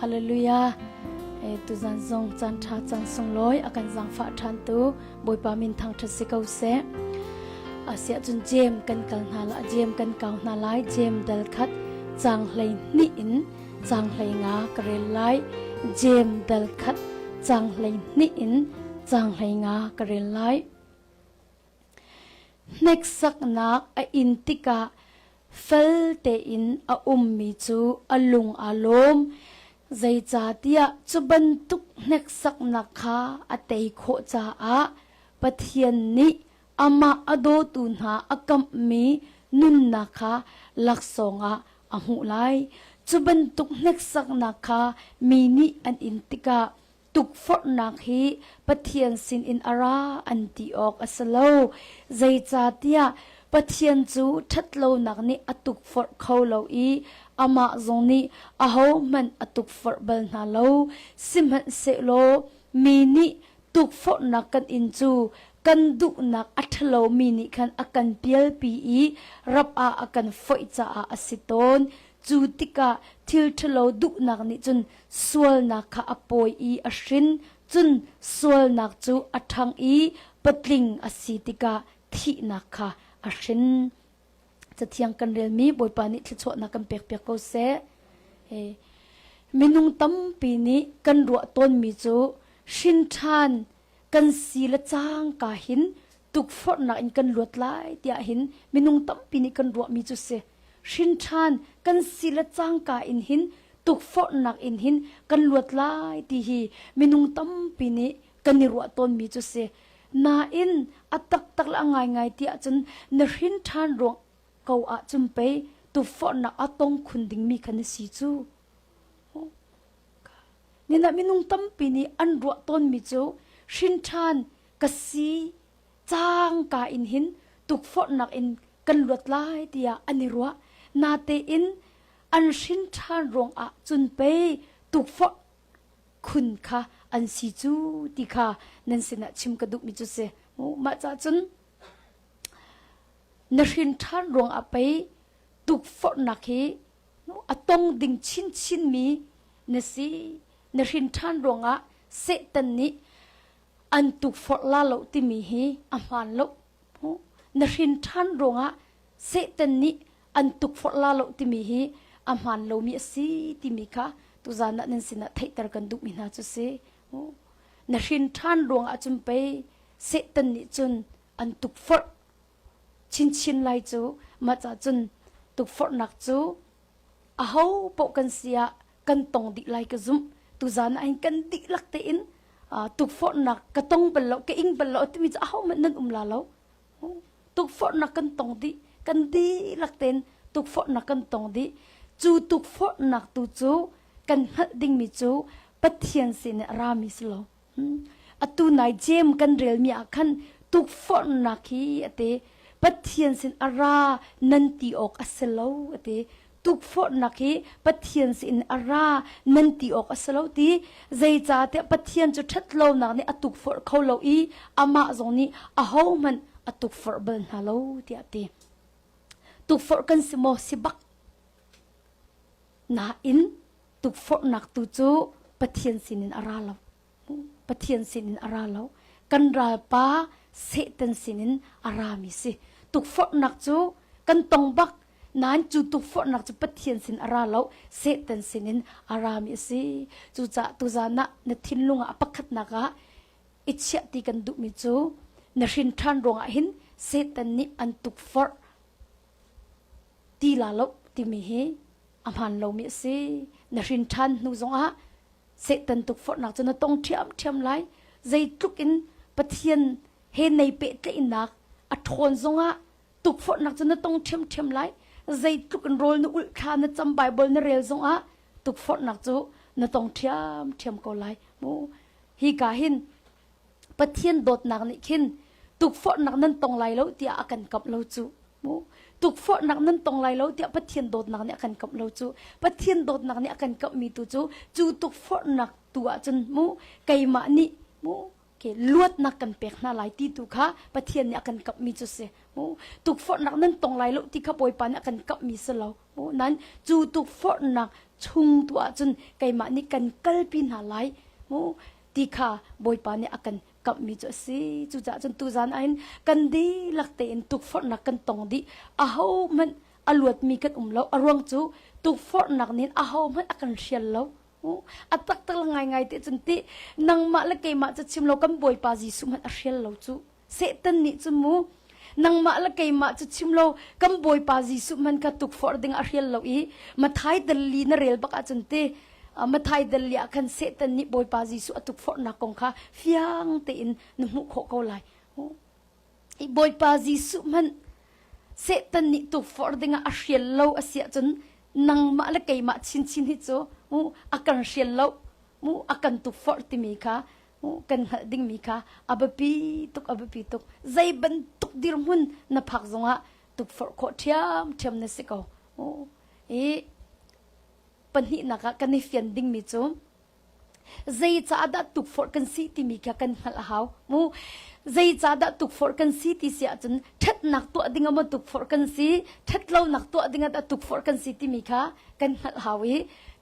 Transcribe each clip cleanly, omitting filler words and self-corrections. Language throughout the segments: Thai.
ฮาเลลูยาตุจันทรงจันทราจันทรงลอยอาการจังฟ้าทันตุบอยปามินทางทัศเกาเสอาเสียจุนเจมกันกัลนาละเจมกันเกานาไลเจมเดลคัดจังเลยนิอินจังเลยงากระเรไลเจมเดลคัดจังเลยนิอินจังเลยงากระเรไลนักสักนักอินติกาเฟลเตอินมีจูลุงอารมณ์ใจจ่าเตียจุบันตุกนักสักนักขาเตยโคจ่าปะเทียนนี้อามาอโดตุนหากัมมีนุนนักขาลักษงะหูไลจุบันตุกนักสักนักขามีนิอันอินติกาตุกฟอนักฮีปะเทียนสินอินอาราอันติออกอัสโลใจจ่าเตียปะเทียนจูทัดโลนักนี้อตุกฟอเขาโลอีอามาจงนี้อาหูมันอตุกฟอเบลนาโลสิมันเซโลมีนิตุกฟอนักกันอินจูกันดุนักอัทโลมีนิคันอากันเปียลปีอีรับอากันฝอยจ่าอสิตนจูติกาทิลทโลดุนักนี้จนสวลนักขาอปอยอีอชินจนสวลนักจูอัทังอีปัดลิงอสิติกาที่นักขาอาชินจะเทียงกันเรียลมีบอยปานิที่ชดนักกันเปียกเปียกเขาเสมินุงตั้มปีนี้กันรัวต้นมีจูชินทานกันสีละจางกาหินตุกฟอดนักอินกันลวดไล่เดียหินมินุงตั้มปีนี้กันรัวมีจูเสชินทานกันสีละจางกาอินหินตุกฟอดนักอินหินกันลวดไล่ตีฮีมินุงตั้มปีนี้กันนิรัวต้นมีจูเสนาอินอัตักตักละง่ายๆที่อาจจะนรินทานรวงเขาอาจจะไปตุฟอนนักอัตงคุณดิ่งมีคันสีจูนี่นะมินุงตั้มปีนี้อันรัวต้นมีจูชินทานกสีจางกาอินหินตุฟอนนักอินกันลวดไล่ที่อันนี้รัวนาเตอินอันชินทานรวงอาจจะไปตุฟอนคุณค่ะอันสีจูติค่ะนั่นสินะชิมกระดูกมิจุเสมาจากจนนรินทานรวงอไปตุกฟอนักเฮอตงดิ่งชินมีนสินรินทานรวงอะเสตันนี้อันตุกฟอลาโลติมีเฮอามันโลนรินทานรวงอะเสตันนี้อันตุกฟอลาโลติมีเฮอามันโลมีสิติมีค่ะตุจานะนั่นสินะเทตระกันดุมินาจุเสนรินทานรวงอาจุมไปเสตันนิจุนอันตุกฟอชินไลจูมาจากจุนตุกฟอนักจูอาหูปกันเสียกันตองดิไลกซุมตุจานะอินกันดิลักเตอินตุกฟอนักกะตองเปล่าเกอิงเปล่าที่มีจะอาหูมันนั่นลาแล้วตุกฟอนักกันตองดิกันดิลักเตนตุกฟอนักกันตองดิจูตุกฟอนักตุจูกันหัดดิ่งมิจูปัทเทียนสินรามิสโลอตูนายเจมกันเรียลมีอาคันตุกฟอนักฮีอเตปัทเทียนสินอารานันติออกอัสโลอเตตุกฟอนักฮีปัทเทียนสินอารานันติออกอัสโลตีใจจ่าเตปัทเทียนจุดทัดโลนักนี่อตุกฟอเขาโลอีอามาจงนี้อาหูมันอตุกฟอเบิลฮาโลตีอเตตุกฟอกันสิโมสิบักนาอินตุกฟอนักตุจูปัทเทียนสินอาราโลปัทเทียนสินอาราโลกันราปาเสตันสินอารามิสิตุกฟอนักจูกันตองบักนั้นจูตุกฟอนักจูปัทเทียนสินอาราโลเสตันสินอารามิสิจูจะตุจานะนทินลุงอปักขัดนักะอิจฉาตีกันดุมิจูนรินทานรวงหินเสตันนิอันตุกฟอตีลาโลติมิเฮอามันโลมิสินรินทานนูจงะเสตันตุกฟอนักจูนตองเทียมไลใจตุกอินปัทเทียนเฮในเปตอินักอัทนซงะตุกฟอนักจนต้องเทียมไลใจตุกันโรลนอุลคานจำไบเบิลนเรียลซงะตุกฟอนักจูนต้องเทียมก็ไลมูฮีกาหินปะเทียนโดดนักนิขินตุกฟอนักนั้นต้องไลแล้วเตียอากันกับเราจูมูตุกฟอนักนั้นต้องไลแล้วเตียปะเทียนโดดนักเนี่ยอากันกับเราจูปะเทียนโดดนักเนี่ยอากันกับมีตูจูตุกฟอนักตัวจนมูไกมานี่มูลวดนักกันเปียกน่าหลายที่ตุค่ะปะเทียนเนี่ยกันกับมีจุดเสียตุกฟอนักนั้นตรงไหลลุที่ขบวยปานกันกับมีสลาวนั้นจูตุกฟอนัก ชุงตัวจนไกมานี่กันกัลปินหาไลมูตีขาบอยปานี่อากันกับมีจุสิจุจ่าจนตูจานอันกันดีหลักเตนตุกฟอดนักกันตองดีอาเฮามันอลวดมีกันเราอรวงจูตุกฟอดนักนี้อาเฮามันอากันเชียนเราอัตตักตะไงเตจนตินังมาละไกมาจะชิมเรากันบอยปาจิสุมันอาเชียนเราจูเสตันนี่จมูนังมาละไกมาจะชิมเรากันบอยปาจิสุมันกันตุกฟอดดึงอาเชียนเราอีมาท้ายดลีนเรลบักอาจนติมาไทยเดลียกันเสตันนิบอยปาจิสุอตุกฟอร์นักองค่ะฟิยังเตินนมุขเขาไลอีบอยปาจิสุมันเสตันนิตุกฟอร์ดิงอาเชียลโลอาเซียจนนังมาละไกมาชินฮิโจอากันเชียลโลอากันตุกฟอร์ติมีค่ะกันหัดดิ้งมีค่ะอับปีตุกใจบันตุกดิรมุนนับพักจงฮะตุกฟอร์โคเทียมเนสิกเอาปัญหานักกันในฟินดิ้งมิจูใจจะได้ตุกฟอร์กันซีที่มีแค่กันหัดหาวใจจะได้ตุกฟอร์กันซีที่เสียจนทัดนักตัวดิ้งมาตุกฟอร์กันซีทัดเรานักตัวดิ้งได้ตุกฟอร์กันซีที่มีแค่กันหัดหาวี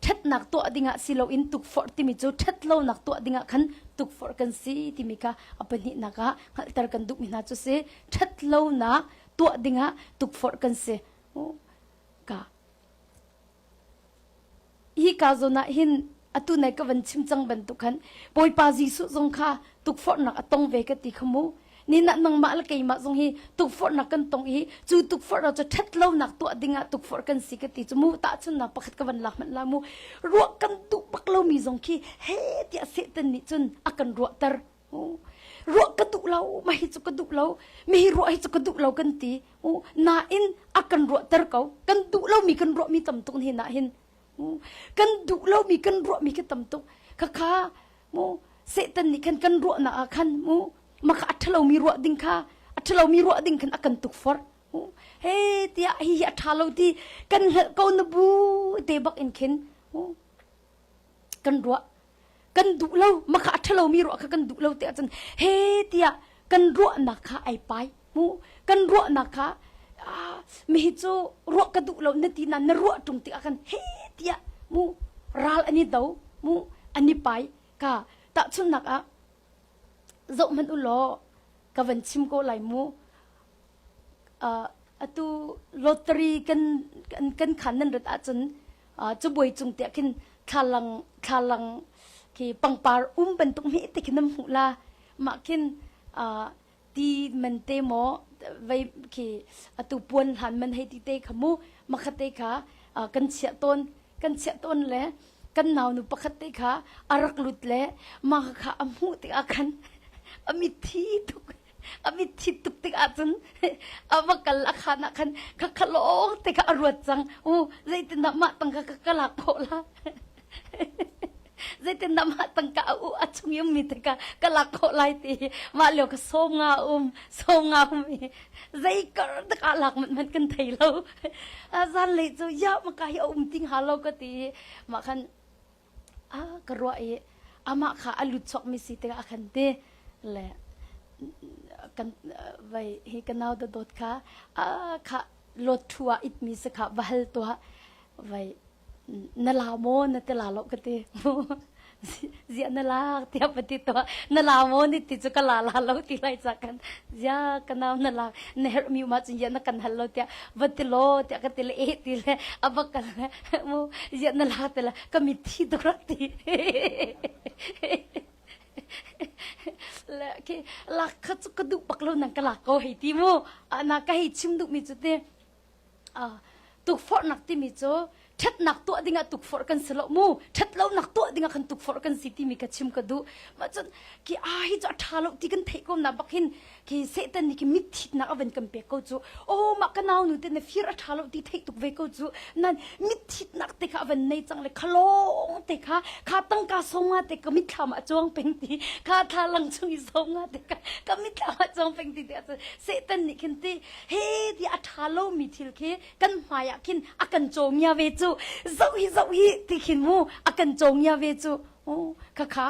ทัดนักตัวดิ้งสิเราอินตุกฟอร์ที่มิจูทัดเรานักตัวดิ้งขันตุกฟอร์กันซีที่มีแค่ปัญหานักหัดตระกันดุมินาจูเสทัดเรานักตัวดิ้งตุกฟอร์กันซีกะฮีกาโซนาหินอตุนัยก็วันชิมจังบันตุกันปอยปาจิสุจงค่ะตุกฟอร์นักอตงเวกติขมูนี่นักนังมาละไกมาจงฮีตุกฟอร์นักกันตงฮีจูตุกฟอร์เราจะทัดเล่านักตัวดิ่งตุกฟอร์กันสิกติจมูตาชนนักปักกันวันหลักมันลามูรัวกันตุปักเรามีจงคีเฮติอาเสตันนิจนอากันรัวตร์รัวกระดุเราไม่ให้จุกระดุเราไม่ให้รัวให้จุกระดุเรากันตีนาอินอากันรัวตร์เขากันดุเรามีกันรัวมีตำตุงเห็นนาเห็นกันดุเรามีกันรัวมีกันตำตุข้าเสตันนี่กันรัวนะคันมาอัฐเรามีรัวดิ่งข้าอัฐเรามีรัวดิ่งกันอากันตุกฟอร์เฮ้ยที่อัฐเราที่กันเหกเอาหนบูเตบักอินเข็นกันรัวกันดุเรามาอัฐเรามีรัวกันดุเราเตะจนเฮ้ยที่กันรัวนักข้าไอไปกันรัวนักข้ามีเหตุรัวกระดูเราเนตินันรัวตรงที่อากันเฮติยรัลอันนี้เดาอันนี้ไปค่ะตัดชุนนักจบมันอุโลกับวันชิมโกไหลตุลอตเตอรี่กันขันนั่นรัดอาจนจะบวยจงเตะขึ้นคาลังที่ปังปาเป็นตรงนี้แต่ขึ้นน้ำหูลามาขึ้นที่มันเตมอไว้ที่ตุปวนหันมันให้ที่เตะขมูมาคัดเตะขากันเสียต้นเลยกันหนาวนุปคัดเตะขาอารักลุดเลยมาขาอมูติอากันอามิทีตุกติอาจนอาวักลักขานักขันขลอกติกอรวดจังใจตินดำมาตั้งกะลักโคละใจตินดำมาตั้งกะอาชงยมมีติกะลักโคไลตีมาเลี้ยวก็โซงามีใจก็ตะลักมันกันไทยเราอาจารย์เลยจะยากมากายติงหาเราก็ตีมาขันกระไรอามาขาอลุดชกมิสิติอาขันเตแหละกันไว้ให้กันเอาดดค่ะค่ะลดทัวอิดมีสักค่ะวัลตัวไว้นลาโมนตลาลกติเสียนลาเทียบปฏิตัวนลาโมนี่ติจุกลาลกติไลจากกันยากันเอานลาเนรมีมาจินยานักกันฮัลโลเตียวัติโลเตียกันติเลติเลอับกันโมเสียนลาติละก็มีที่ดรักติและที่ลักขจุกดุปักเรานังกลักเขาให้ที่โมนักให้ชิมดุมิจุเตตุกฟอร์นักที่มิจูทัดนักตัวดิ่งตุกฟอร์กันสลบมูทัดเรานักตัวดิ่งกันตุกฟอร์กันสิที่มีกัชิมกดูมาจนที่ฮิจทาเราที่กันเทกนับบักหินที่เสตันนี่ที่มิดทิดนักอเวนกันเปกจูโอ้มากันเอาหนูเต้นฟิร์ทาเราที่เทกตุกเวกจูนั่นมิดทิดนักเตกอเวนในจังเลยขลงเตกข้าตั้งกาสงาเตกมิดทำจวงเป็นตีข้าทาลังชงสงาเตกมิดทำจวงเป็นตีเดียเสตันนี่คินตีเฮ้ที่อัทาเรามิทิลเคกันหมายคินอากันจงยาเวจูเจ้าฮีที่ขินมูอากันจงยาเวจูข้า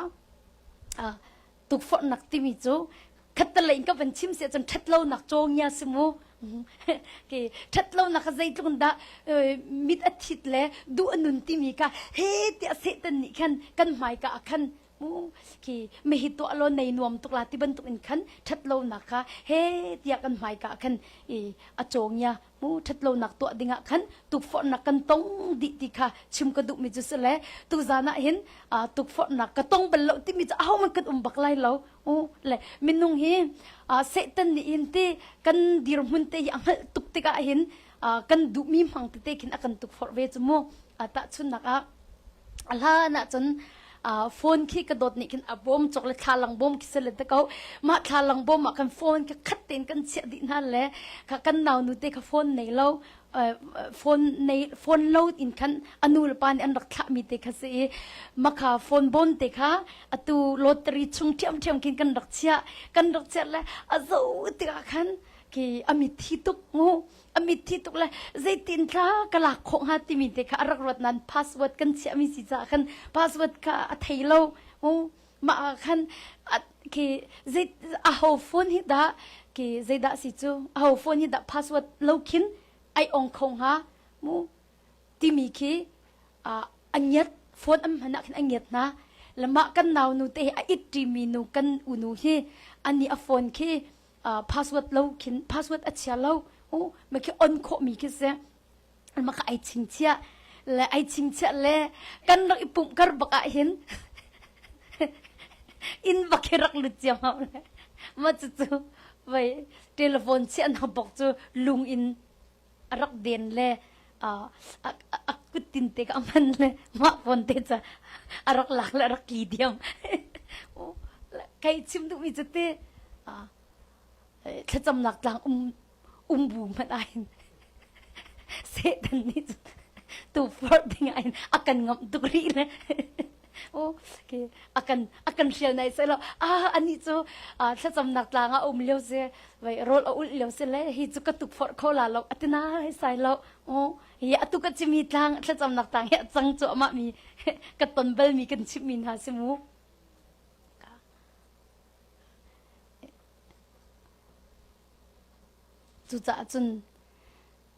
ตุกฟอนักที่มีจูคัตเตลิงก็เป็นชิมเสียจนทัดเราหนักจงยาสิมู ke thatlo na ka zai tlung da mit athit le du anun ti mi ka he ti ase tan ni kan mai ka khan mu ki me hi to alo nei nuam tukla ti ban tuk in khan thatlo na ka he ti kan mai ka khan achong ya mu thatlo nak to dinga khan tuk for na kan tong di ti kha chim ka du mi ju sele tu zana hin tuk for na ka tong bal lo ti mi aw man kan bak lai lo le minung hi se tan ni in ti kan dir mun te yang tuk ti ka hin kan du mi mang te kin akan tuk for ve chu mo ata chun naka ala na chun phone khi ka dot ni kin abom chocolate thalang bom kisele te kau ma thalang bom ma kan phone ka khat ten kan che di na le ka kan naw nu te ka phone nei lo phone load in kan anul pan an rak tha mi te kha se ma kha phone bon te kha atu lottery chung thiam kin kan rak chia le azo te ka khan ki amit thi tuk ngo amit thi tuk le zaitin tha kala khong ha ti mi te kha rak rot nan password kan chia mi si cha khan password ka thai lo ma khan ki zait a ho phone hi da ki zaida si chu a ho phone hi da password lo kin ai ong khong ha mu ti mi ki anyat phone am hana khin anyat na lama kan naw nu te a it ti mi nu kan unu hi ani a phone ki password lo kin password achia lo ma ki on kho mi ki se ma ka ai ching chia le kan rak ipum kar baka hin in bakirak lu chia ma chu vai telephone chia na bok chu lung in arak den le akutin te ka man le ma phone te cha arak lak la rak lidiam kai chim du mi chateถ้าจำหนักจังบูมันไอ้เสตันนี่ตัวฟอร์ดยังไงakanงมตุกรีเลยโอเคakanเชียวในเสร็จแล้วอันนี้จูถ้าจำหนักจังเลี้ยวเสียไว้รถเลี้ยวเสียเลยฮิจุกตุกฟอร์ดเขาลาเราอัตนาให้ใส่เราเฮียตุกจิมีจังถ้าจำหนักจังเฮียจังจูมามีกระตุนเบลมีกันชิมินหาสิมูจุจ่าจน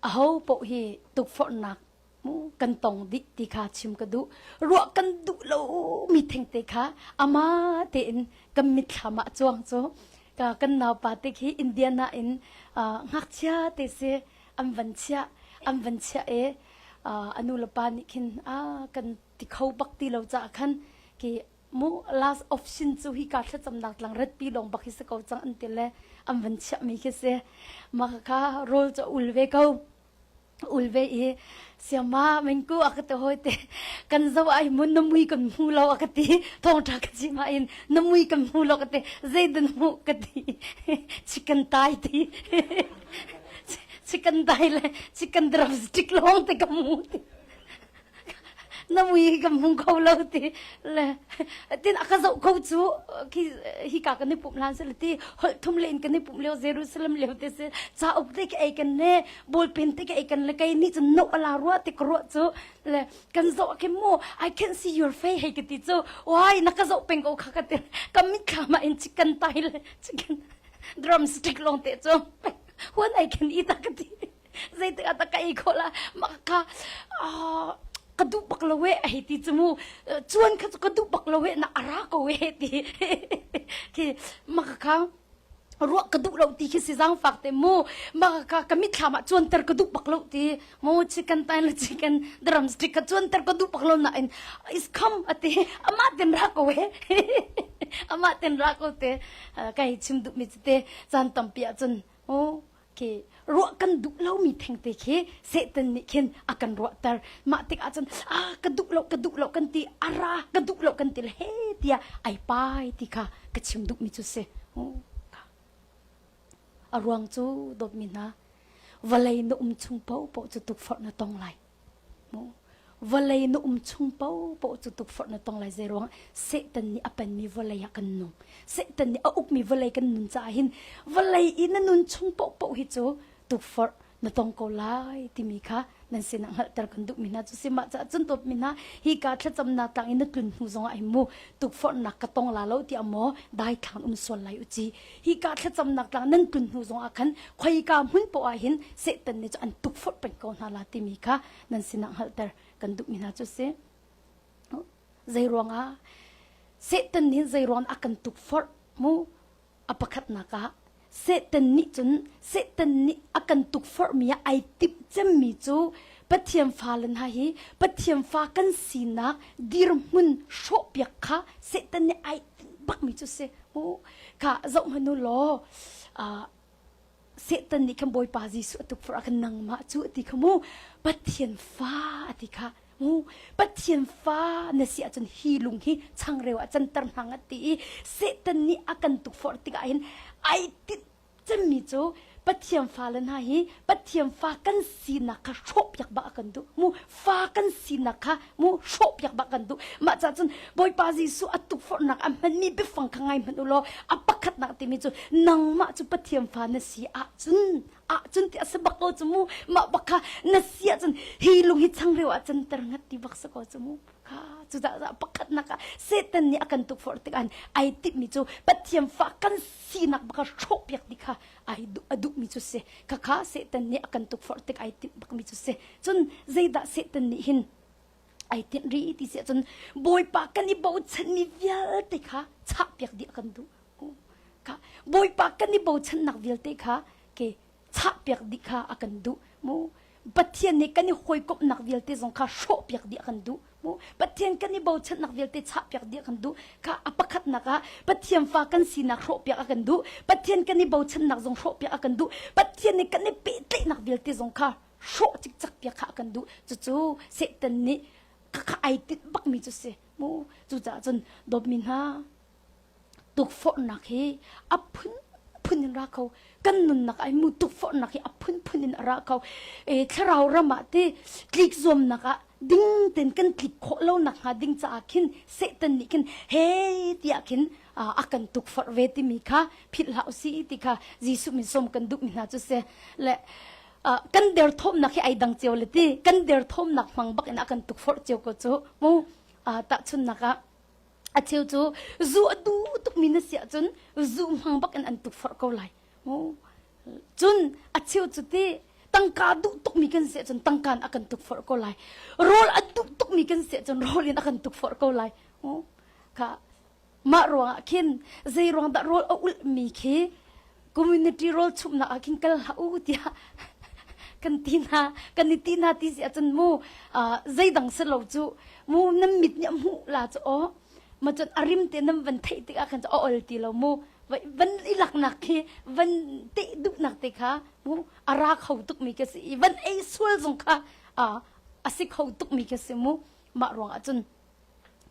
เอาปกฮีตุกฝนหนักมูกันตองดิติคาชิมกระดูรัวกันดุโลมีเทงเตคะอามาเตนกันมิขามะจวงโจกันนาวปาเตคีอินเดียนาอินงักเชียเตเซอัมวันเชียอนุลปานิคินกันติเขาบักตีเราจะคันกีมู last option จูฮิการจะจำหนักหลังรัดปีลงบักฮิสกาวจังอันเตเลอัมวันเชียมีแค่เสมาค่ะโรลจะอุลเวเขาอุลเวเสียมาเมงกูอักตะโหยเตกันจะว่าไอ้มุนน้ำมือกันมูเราอักตีทองทักจิมาอินน้ำมือกันมูเราอักตีเจดันมูกัตีชิคกันตายตีชิคกันตายเลยชิคกันดรับสติกลองเตกับมูตีน้ำมือกับมุงเขาเราตีเลยที่นักข่าวเขาจูที่ฮิกากันในปุ่มลานสิลตีทุ่มเลนกันในปุ่มเลี้ยวเยรูซาเล็มเลี้ยวเตสจ้าอุปเทกไอกันเน่บอลเป็นเทกไอกันเลยกันนี่จะนกอะไรรัวติกรัวจูเลยกันโซเกมโม I can see your face ให้กันติจูว้ายนักข่าวเป็นกูขักกันกันมิขามาอินชิคกันตายเลยชิคกันดรัมสติกลงเตจูวัน I can eat กันติใจเตะตะกันอีกคนละมาค่ะกระดูกบักละเวะไอ้ที่จมูกชวนกระดูกบักละเวะน่ะอารักเวะที่ที่มาค่ะรัวกระดูกเราที่คิดสังฝักแต่มูมาค่ะกมิดขามชวนเตอร์กระดูกบักเราที่มูชิคกันตายละชิคกันดรัมสติกชวนเตอร์กระดูกบักเราน่ะอินอิสคัมอะที่อามาเต็นรักเวะอามาเต็นรักเวะใครชิมดุมิดเตจันตัมเปียจนโอเครัวกันดุเล่ามีแทงเตะเคเสตันนี่เข็นอากันรัวเตอร์มาติกอาจารย์กระดุเล่ากันตีอารากระดุเล่ากันตีเฮตีไอปายตีค่ะกระชิมดุมิจุเสอารวงจูดมินะวลัยนุ่มชุงเป้าปจุตุกฟอดนาตองไหลวลัยนุ่มชุงเป้าปจุตุกฟอดนาตองไหลเจรวงเสตันนี่อเป็นมีวลัยกันนุ่มเสตันนี่อุกมีวลัยกันนุ่มจ่าหินวลัยอินนุ่มชุงเป้าฮิจูตุกฟอด na tong ko lai ti mi kha nan sinang hal tar kan du mina chu sima cha chun top mina hi ka thla cham na tang in tun hu zong ai mu tuk for nak ka tong la lo ti amo dai thang sol lai uchi hi ka thla cham nak lang nan tun hu zong akhan khoi ka mun po a hin se tan ni chu an tuk for pen ko na la ti mi kha nan sinang hal tar kan du mina chu se zai ronga se tan ni zai ron akan tuk for mu apakhat na ka setan ni chun setan ni akan tuk for mia ai tip chem mi chu pathiam falan ha hi pathiam fa kan sina dir mun sho pyak kha setan ni ai bak mi chu se mo ka zong hanu lo setan ni kan boy pa ji su tuk for akan nang ma chu ti khamu pathiam fa ati kha mu pathiam fa na sia chun hi lung hi chang rewa chan tar hang ati setan ni akan tuk for ti ga hin ai ti chem mi chu pathiam fa lan ha hi pathiam fa kan sina kha shop yak ba kan du mu fa kan sina kha mu shop yak ba kan du ma cha chun boy pa ji su atuk for nak am man mi be fang khangai man ulo apakhat nak ti mi chu nang ma chu pathiam fa na si a chun ti asbak ko chu mu ma bakha na sia chun hi lung hi chang rewa chan tar ngat ti bak sa ko chu mu kha chu da pakhat naka setan ni akan tuk for ti an ai tip mi chu pathiam fa kan sina bakha shop yak di kha ai du adu mi chu se kha setan ni akan tuk for ti ai tip bak mi chu se chun zeida setan ni hin ai tin ri ti se chun boy pa kan ni bo chan ni vial te kha chap yak di akan du kha boy pa kan ni bo chan nak vial te kha ke chap yak di kha akan du mu pathian ni kan ni hoi kop nak vial te zong kha shop yak di akan du mu pathian kan ni bo chan nak vial te chap yak di akan du kha apakhat naka pathiam fa kan sina shop yak akan du pathian kan ni bo chan nak zong shop yak akan du pathian ni kan ni pe te nak vial te zong kha sho chik chak yak akan du chu setan ni kha ai tit bak mi chu se mu chu cha chun dob min ha tuk for nak hi apun punin ra khau kan nun nak ai mu tuk for nak hi apun punin ra khau tharau rama te klik zom naka ding ten kan klik kho lo nak ha ding cha khin setan ni kin he tia kin akan tuk for ve ti mi kha phil hau si ti kha jisu min som kan duk min ha chu se le kan der thom nak hi ai dang cheu le ti kan der thom nak mang bak in akan tuk for cheu ko chu mu ta chun naka a cheu chu zu adu tuk min na sia chun zu mang bak an tuk for ko lai mu chun a cheu chu ti tangka du tuk mi kan se chun tangkan akan tuk for ko lai rol adu tuk mi kan se chun rol in akan tuk for ko lai mu ka ma ro khin zai rong da rol ul mi khi community role chum na akin kal ha u tia kan tina ti sia chun mu zai dang se lo chu mu nam mit nyam hu la chu o ma chun arim te nam van thei ti akan o ol ti lo mu van ilak nak khi van te duk nak te kha mu ara khau tuk mi ke si van ei sul zong kha asik khau tuk mi ke si mu ma rong achun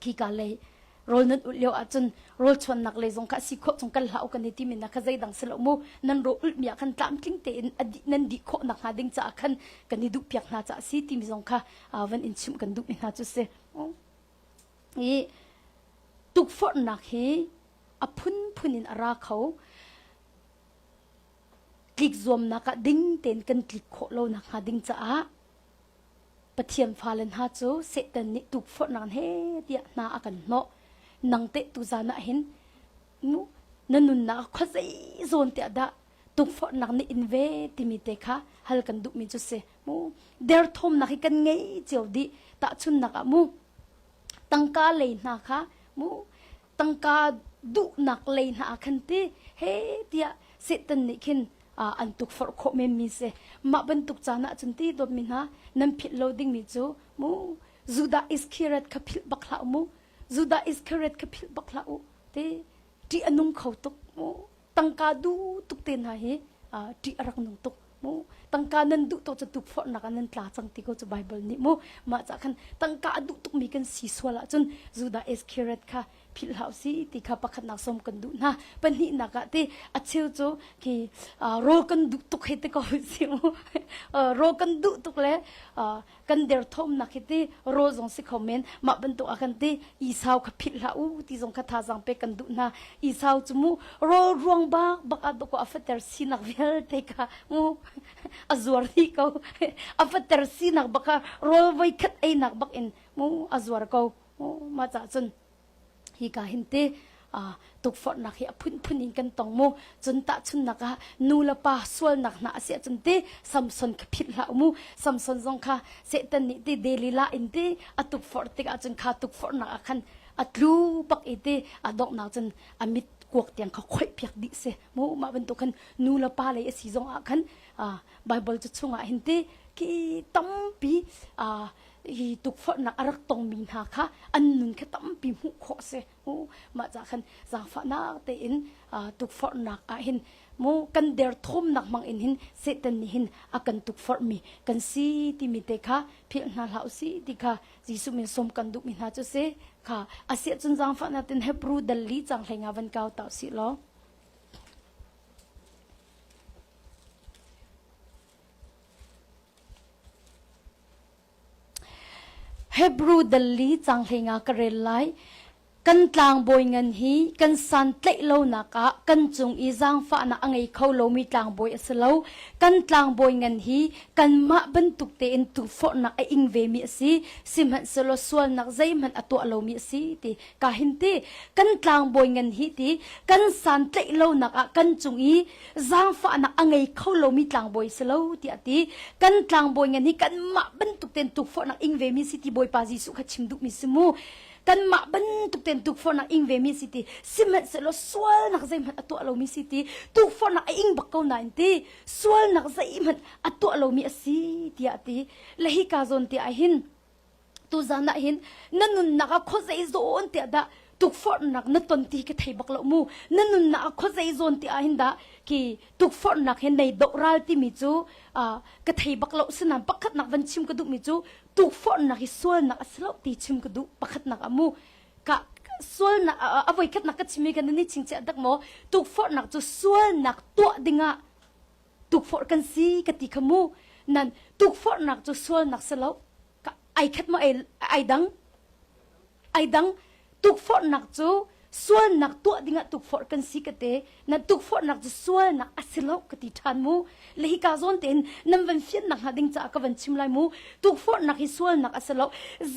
ki ka le rol nan ulyo achun rol chon nak le zong kha si kho chong kal hau kan ti min na kha zai dang selo mu nan ro ul mia khan tlam tling te adi nan di kho nak ha ding cha khan kan ni du pyak na cha si ti mi zong kha van in chum kan du mi na chu se e tuk for nak he apun punin ara khau klik zom naka ding ten kan klik kho lo nak ha ding cha pathiam falan ha chu setan ni tuk for nan he dia na akan no nang te tu zana hin nu nanun na khazai zon te da tuk for nak ni inve ti mi te kha hal kan du mi chu se mu der thom nak kan ngei cheu di ta chun nak mu tangka le na kha mu tangka du nak le na khan ti he tia setan ni khin an tuk for kho me mi se ma ban tuk chana chun ti dot min ha nam phit loading mi chu mu zuda is kirat ka phil bakla mu zuda is kirat ka phil bakla u te ti anung khau tuk mu tangka du tuk te na he ti arak nung tuk mu tangka nan du to tuk for nak nan tla chang ti ko chu bible ni mu ma cha khan tangka du tuk mi kan si swala chun zuda is kirat ka phil hausi ti kha pakhat nak som kan du na pani naka te acheu chu ki ro kan du tuk hete ko si mu ro kan du tuk le kan der thom nakite ro jong si comment ma ban to akan te isau kha phil la u ti jong kha tha jang pe kan du na isau chu mu ro ruang ba bak adu ko after sinak vel te ka mu azwar hi ko apater si nak baka rol vai khat ai nak bak in mu azwar ko ma cha chun hi ka hinte tuk for nak hi phun in kan tong mo chun ta chun naka nula pa swal nak na sia chun te samson ka phit la mu samson zong kha se tan ni te daily la in te atuk for te ka chun kha tuk for nak khan atlu pak ite adok na chun amit kuak tiang kha khoi piak di se mo ma ban to khan nula pa le si zong a khan bible chu chunga hinte ki tampi hi tuk for nak arak tong min ha kha an nun kha tampi mu kho se ma cha khan za fa na te in tuk for nak a hin mo kan der thom nak mang in hin se tan ni hin akan tuk for mi kan si ti mi te kha phil na lau si ti kha jisu min som kan du min ha chu se kha asia chun jang fa na tin hebru dal li chang hlenga van kaw ta si lo Hebrew dali chang hlenga karel lai kan tlang boy ngan hi kan san tlai lo na ka kan chung i jang fa na angai khau lo mi tlang boy aslo kan tlang boy ngan hi kan ma ban tuk te in tu for na a ing ve mi si simhan solo swal nak zai man atu lo mi si ti ka hin ti kan tlang boy ngan hi ti kan san tlai lo na ka kan chung i jang fa na angai khau lo mi tlang boy slo ti ati kan tlang boy ngan hi kan ma ban tuk ten tu for na ing ve mi si ti boy pa ji su kha chim du mi simu kan ma ban tuk ten tuk for na ing ve mi city simet se lo swal nak zai man atu alo mi city tuk for na ing bakko na inti swal nak zai man atu alo mi asi ti ati lahi ka zon ti a hin tu zana hin nanun naka kho zai zon ti da tuk for nak na ton ti ke thai baklo mu nanun na kho zai zon ti a hin da ki tuk for nak hen nei doral ti mi chu ka thai baklo sinan pakhat nak van chim ka du mi chu tuk for nak iswal nak aslo ti chim ka du pakhat nak amu ka swal nak avoi khat nak ka chimi kan ni chingche dak mo tuk for nak chu swal nak to dinga tuk for kan si ka ti khamu nan tuk for nak chu swal nak salo ka ai khat mo ai dang tuk for nak chu swal nak to dinga tuk for kan si ka te na tuk for nak chu swal nak asilo ka ti than mu lehi ka zon ten nam van fian nak ha ding cha ka van chim lai mu tuk for nak hi swal nak asilo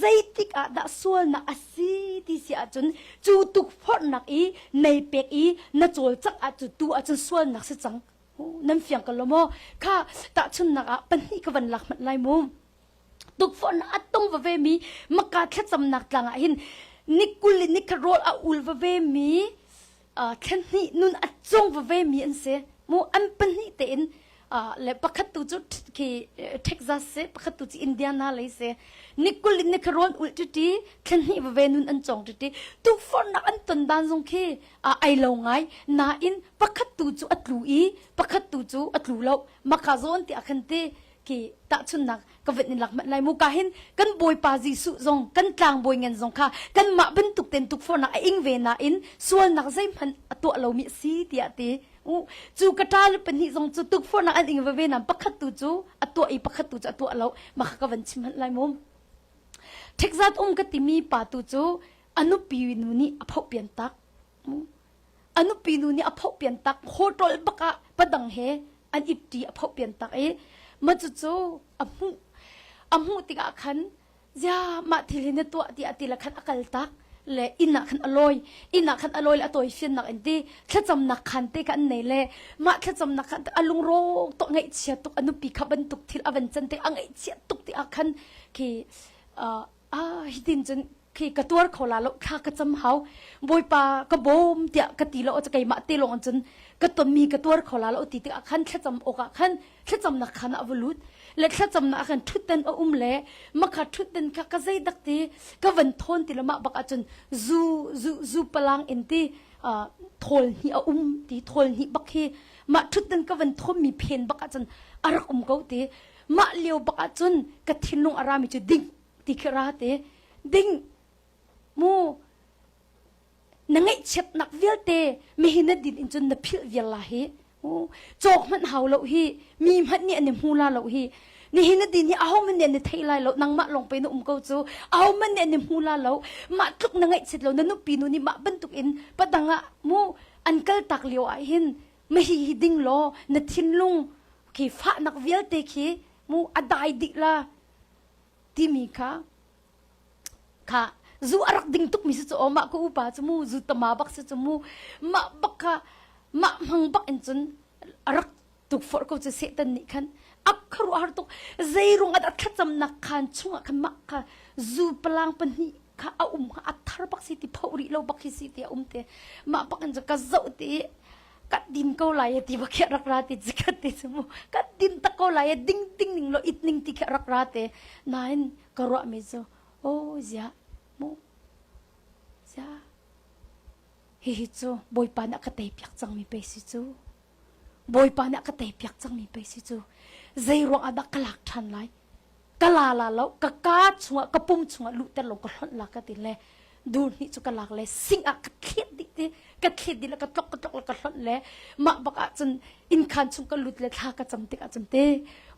zaitik a da swal nak asi ti si a chun chu tuk for nak i nei pek i na chol chak a chu tu a chun swal nak se chang nam fiang ka lomo kha ta chun nak a pan hi ka van lak mat lai mu tuk for na atong va ve mi maka thla cham nak tlang a hin nikuli nikarol a ulva ve mi khan ni nun achong va ve mi an se mo an pan ni te in le pakhat tu chu ki Texas se pakhat tu chi Indiana le se nikuli nikarol ul ti khan ni va ve nun an chong ti tu for na an ton dan jong ke ai lo ngai na in pakhat tu chu atlu i pakhat tu chu atlu lo makazon ti akhan te ki ta chun nak ka vet ni lak mat lai mu ka hin kan boy pa ji su zong kan tlang boy ngen zong kha kan ma ben tuk ten tuk for na ing ve na in sual nak zai man atu lo mi si ti ati chu ka tal pen hi zong chu tuk for na an ing ve na pakhat tu chu atu I pakhat tu chu atu lo ma kha ka van chim lai mu Texas ka ti mi pa tu chu anu pi nu ni aphau pian tak anu pi nu ni aphau pian tak hotol baka padang he an ipti aphau pian tak e ma chu chu amu tiga khan ja ma thilina to ti atila khan akal tak le ina khan aloi la toy fin nak enti thacham nak khan te kan nei le ma thacham nak khan alung ro to ngai chia tuk anu pi khaban tuk thil avan chan te angai chia tuk ti akhan ki hidin chen ki katwar khola lo kha ka cham hau boy pa ka bom tia ka ti lo cha kai ma te long chen ka ton mi katwar khola lo ti ti akhan thacham oka khan thacham nak khan avulut le thacham na khan thutten le makha thutten ka zai dakti ka van thon ti lama bak achun zu palang enti thol hi ti thol hi bak hi ma thutten ka van thom mi phen bak achun arak ko ti ma leo bak achun ka thinung arami chu ding ti khara te ding mu nangai chet nak velte mi hina din in chun na phil vel la hi chok man haw lo hi mi man ni anem hula lo hi ni hina din hi aw man ne thailai lo nang ma long pe no ko chu aw man ne anem hula lo ma tuk nangai chet lo na nu pi nu ni ma ban tuk in padanga mu ankal tak leo a hin ma hi ding lo na thinlung khi phát nặc viết tê khi mu adai đi la tim mi ka zu arak ding tuk mi su oma ko upa chu mu zu tama bak su chu mu ma baka ma hang bak en chun arak tuk for ko chu se tan ni khan ak kharu har tuk zeirung at khatam nak khan chunga khan ma ka zu palang pan ni ka a athar bak si ti phori lo bak si ti te ma bak en ka zau ti kat din ko lai ti ba khe rak ra ti jikat ti chu mu kat din ta ko lai ding ding ning lo itning ti khe rak ra te nain ka ro mi zo o zia mu zia hi chu boy pa na ka te piak chang mi pe si chu boy pa na ka te piak chang mi pe si chu zeiro ada kalak than lai kala la lo ka chunga ka pum chunga lu te lo ka hlon la ka ti le dur ni chu kalak le sing a ka khet di te ka khet di la ka tlok la ka hlon le ma bak a chun in khan chung ka lut le tha ka cham te ka cham te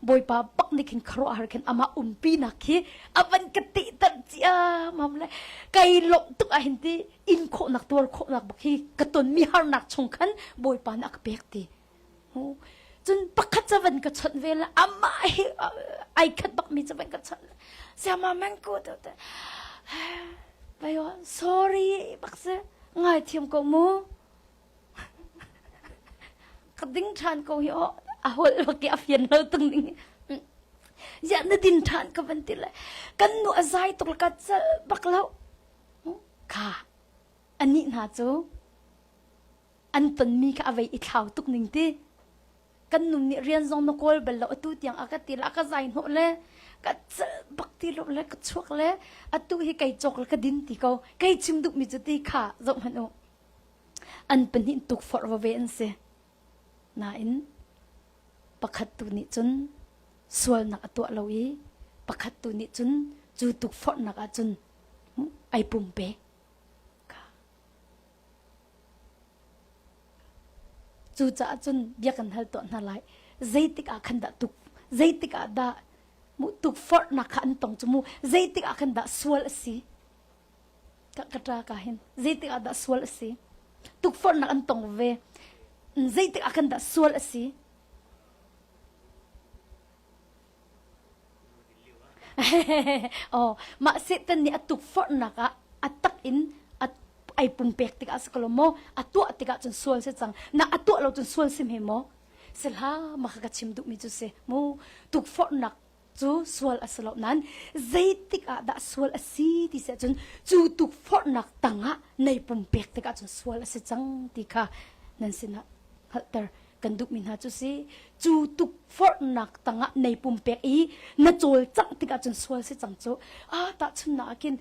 boy pa bak ni khin khro har khen ama pi na khi avan ka ti tar chia mam le kai lok tuk a hin ti in kho nak tor kho nak bak hi ka ton mi har nak chung khan boy pa nak pek ti chun pakhat chavan ka chon vela ama hi ai khat bak mi chavan ka chon sama man ko to bayo sorry bak se ngai thiam ko mu kading than ko hi a hol ki afian no tung ni ya na din than ka ban ti le kan nu azai tok ka cha bak lo ka ani na chu an ton mi ka avei I thau tuk ning ti kan num ni rian zong no kol bel lo atu tiang akati la ka zain ho le ka bak ti lo le ka chuak le atu hi kai chok ka din ti ko kai chim duk mi chu ti kha zom hanu an panin tuk for wa ve an se na in pakhat tu ni chun sual nak atu lo I pakhat tu ni chun chu tuk for nak a chun ai pum pe chu cha chun biakan hal to na lai zeitik a khanda tuk zeitik a da mu tuk for na khan tong chu mu zeitik a khanda sual si ka katra ka hin zeitik a da sual si tuk for na an tong ve zeitik a khanda sual si oh ma se tan ni atuk for na ka atak in ai pum pek tik askalo mo atu atika chun sual se chang na atu lo chun sual sim he mo selha makha chim du mi chu se mo tuk for nak chu sual aslo nan zeitik a da sual asi ti se chun chu tuk for nak tanga nei pum pek tik chun sual ase chang ti kha nan sina halter kan duk min ha chu se chu tuk for nak tanga nei pum pek I na chol chang tik chun sual se chang chu a ta chun na kin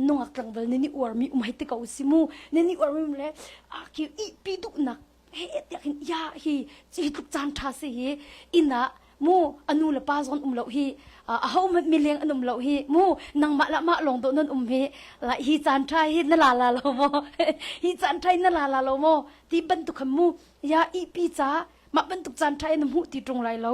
nong akrang bel ni or mi umai te ka usimu ni or mi le a ki I pi duk nak he takin ya hi chi tuk chan tha se hi ina mu anu la pa zon lo hi a hau mat mi leng anum lo hi mu nang ma la ma long do non he la hi chan tha hi na la lo mo hi chan thai na la lo mo ti ban tu kham mu ya I pi cha ma ban tu chan thai na mu ti trong lai lo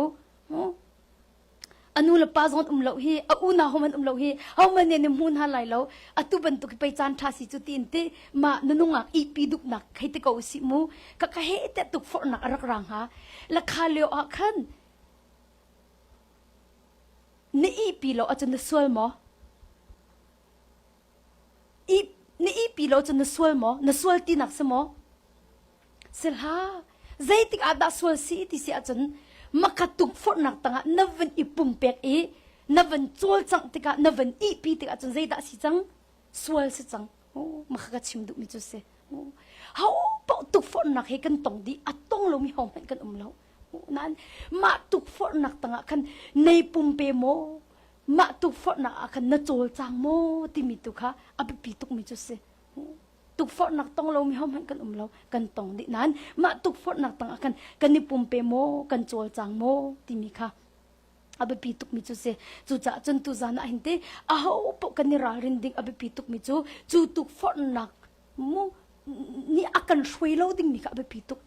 anu la pa zon lo hi a u na homan lo hi hau man ne mun ha lai lo atu ban tu ki pe chan tha si chu tin te ma nanunga I pi duk nak khai te ko si mu ka he te tuk for nak rak rang ha la kha leo a khan ni I pi lo a chun na sual mo ni I pi lo chun na sual mo na sual ti nak se mo selha zaitik ada sual si ti si a chun makatuk for nak tanga navan ipum pek navan chol chang tika navan I pi tika chun zai da si chang sual se chang makha chim du mi chu se how po tuk for nak he kan tong di atong lo mi hom kan lo nan ma tuk for nak tanga kan nei pum pe mo ma tuk for nak kan na chol chang mo ti mi tu kha abi pi tuk mi chu se tuk for nak tong lo mi hom kan lo kan tong di nan ma tuk for nak tanga kan ni pum pe mo kan chol chang mo ti mi kha abi pi tuk mi chu se chu cha chun tu zana hin te a ho po kan ni ra rin ding abi pi tuk mi chu tuk for nak mu ni akan shui loading mi ka be pituk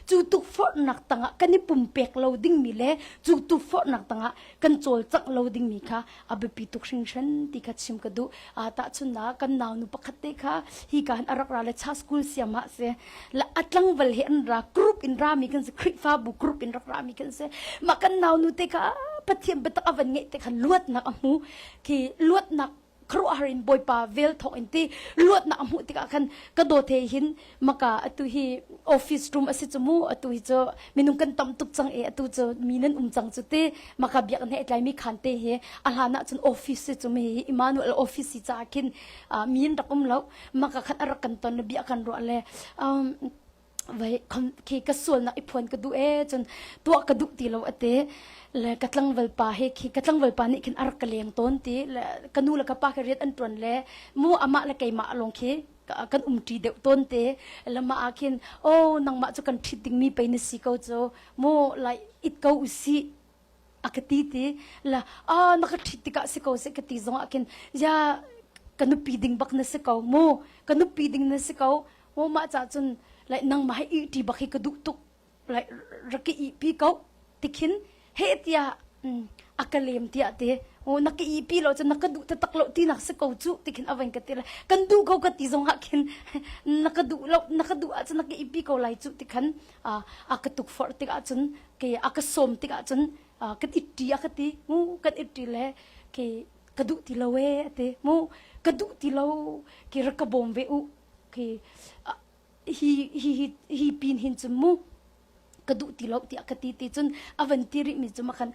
chu tuk for nak tanga kan ni pumpek loading mi le chu tuk for nak tanga kan chol chak loading mi kha abe pituk sing shan ti kha chim ka du ta chuna kan naw nu pakhat te kha hi kan arak ra le cha school siama se la atlang wal he an ra group in ra mi kan se khrit fa bu group in ra mi kan se ma kan naw nu te kha pathiam betak avan nge te kha luat na amu ki luat naครัวหารินบอยป่าเวลทองอินตีลวดนักมุติกันกระโดดเทหินมากะตุฮีออฟฟิศรูมอสิจมูตุฮีเจอมีนุ่งกันตำตุกจังตุเจอมีนั่นจังจุดเตมากะเบียกันให้ใจมีขันเตเฮอาหารน่ะจนออฟฟิศจุมีอิมานูเอลออฟฟิศจ้ากินมีนรักแล้วมากะขันอรักกันตอนเบียกันรัวเลยไว้คนที่กระส่วนนักอิพวนกระดูจนตัวกระดูตีเราเตและกระลังเวลปาเฮคีกระลังเวลปานี่คินอารักเลียงต้นตีและกันนูและกระปากเรียดอันตรวนและมูอามาและไก่มาลงคีกันจีเดวต้นเตและมาอาคินโอ้นางมาจะกันทิดดิ้งมีไปในสิเกาโจมูไลอิดเกาอุสิอากตีตีและนักทิดติกะสิเกาสิกตีจงอาคินยากันนูปีดิ้งบักในสิเกามูกันนูปีดิ้งในสิเกามูมาจากจนและนางมาให้อีทีบักให้กระดุตุกและรักอีปีเกาติคินเฮตียอากาเลมตียเตโอ้นักอีปีเราจะนักดูตะตักเราตีนักสกอจูติคินเอาไว้กันตีละกันดูเขากตีจงหักคินนักดูเรานักดูอาจจะนักอีปีเขาไล่จูติคันอากตุกฟอร์ติกอาจจะเกอากสมติกอาจจะกันอิตีอากตีมูกันอิตีเลยเกกระดูตีเราเวเตมูกระดูตีเราเกรักบอมเวอุเกฮีปีนหินจมูกระดูตีลบตีอกตีตีจนอวันตีริมิจมาคัน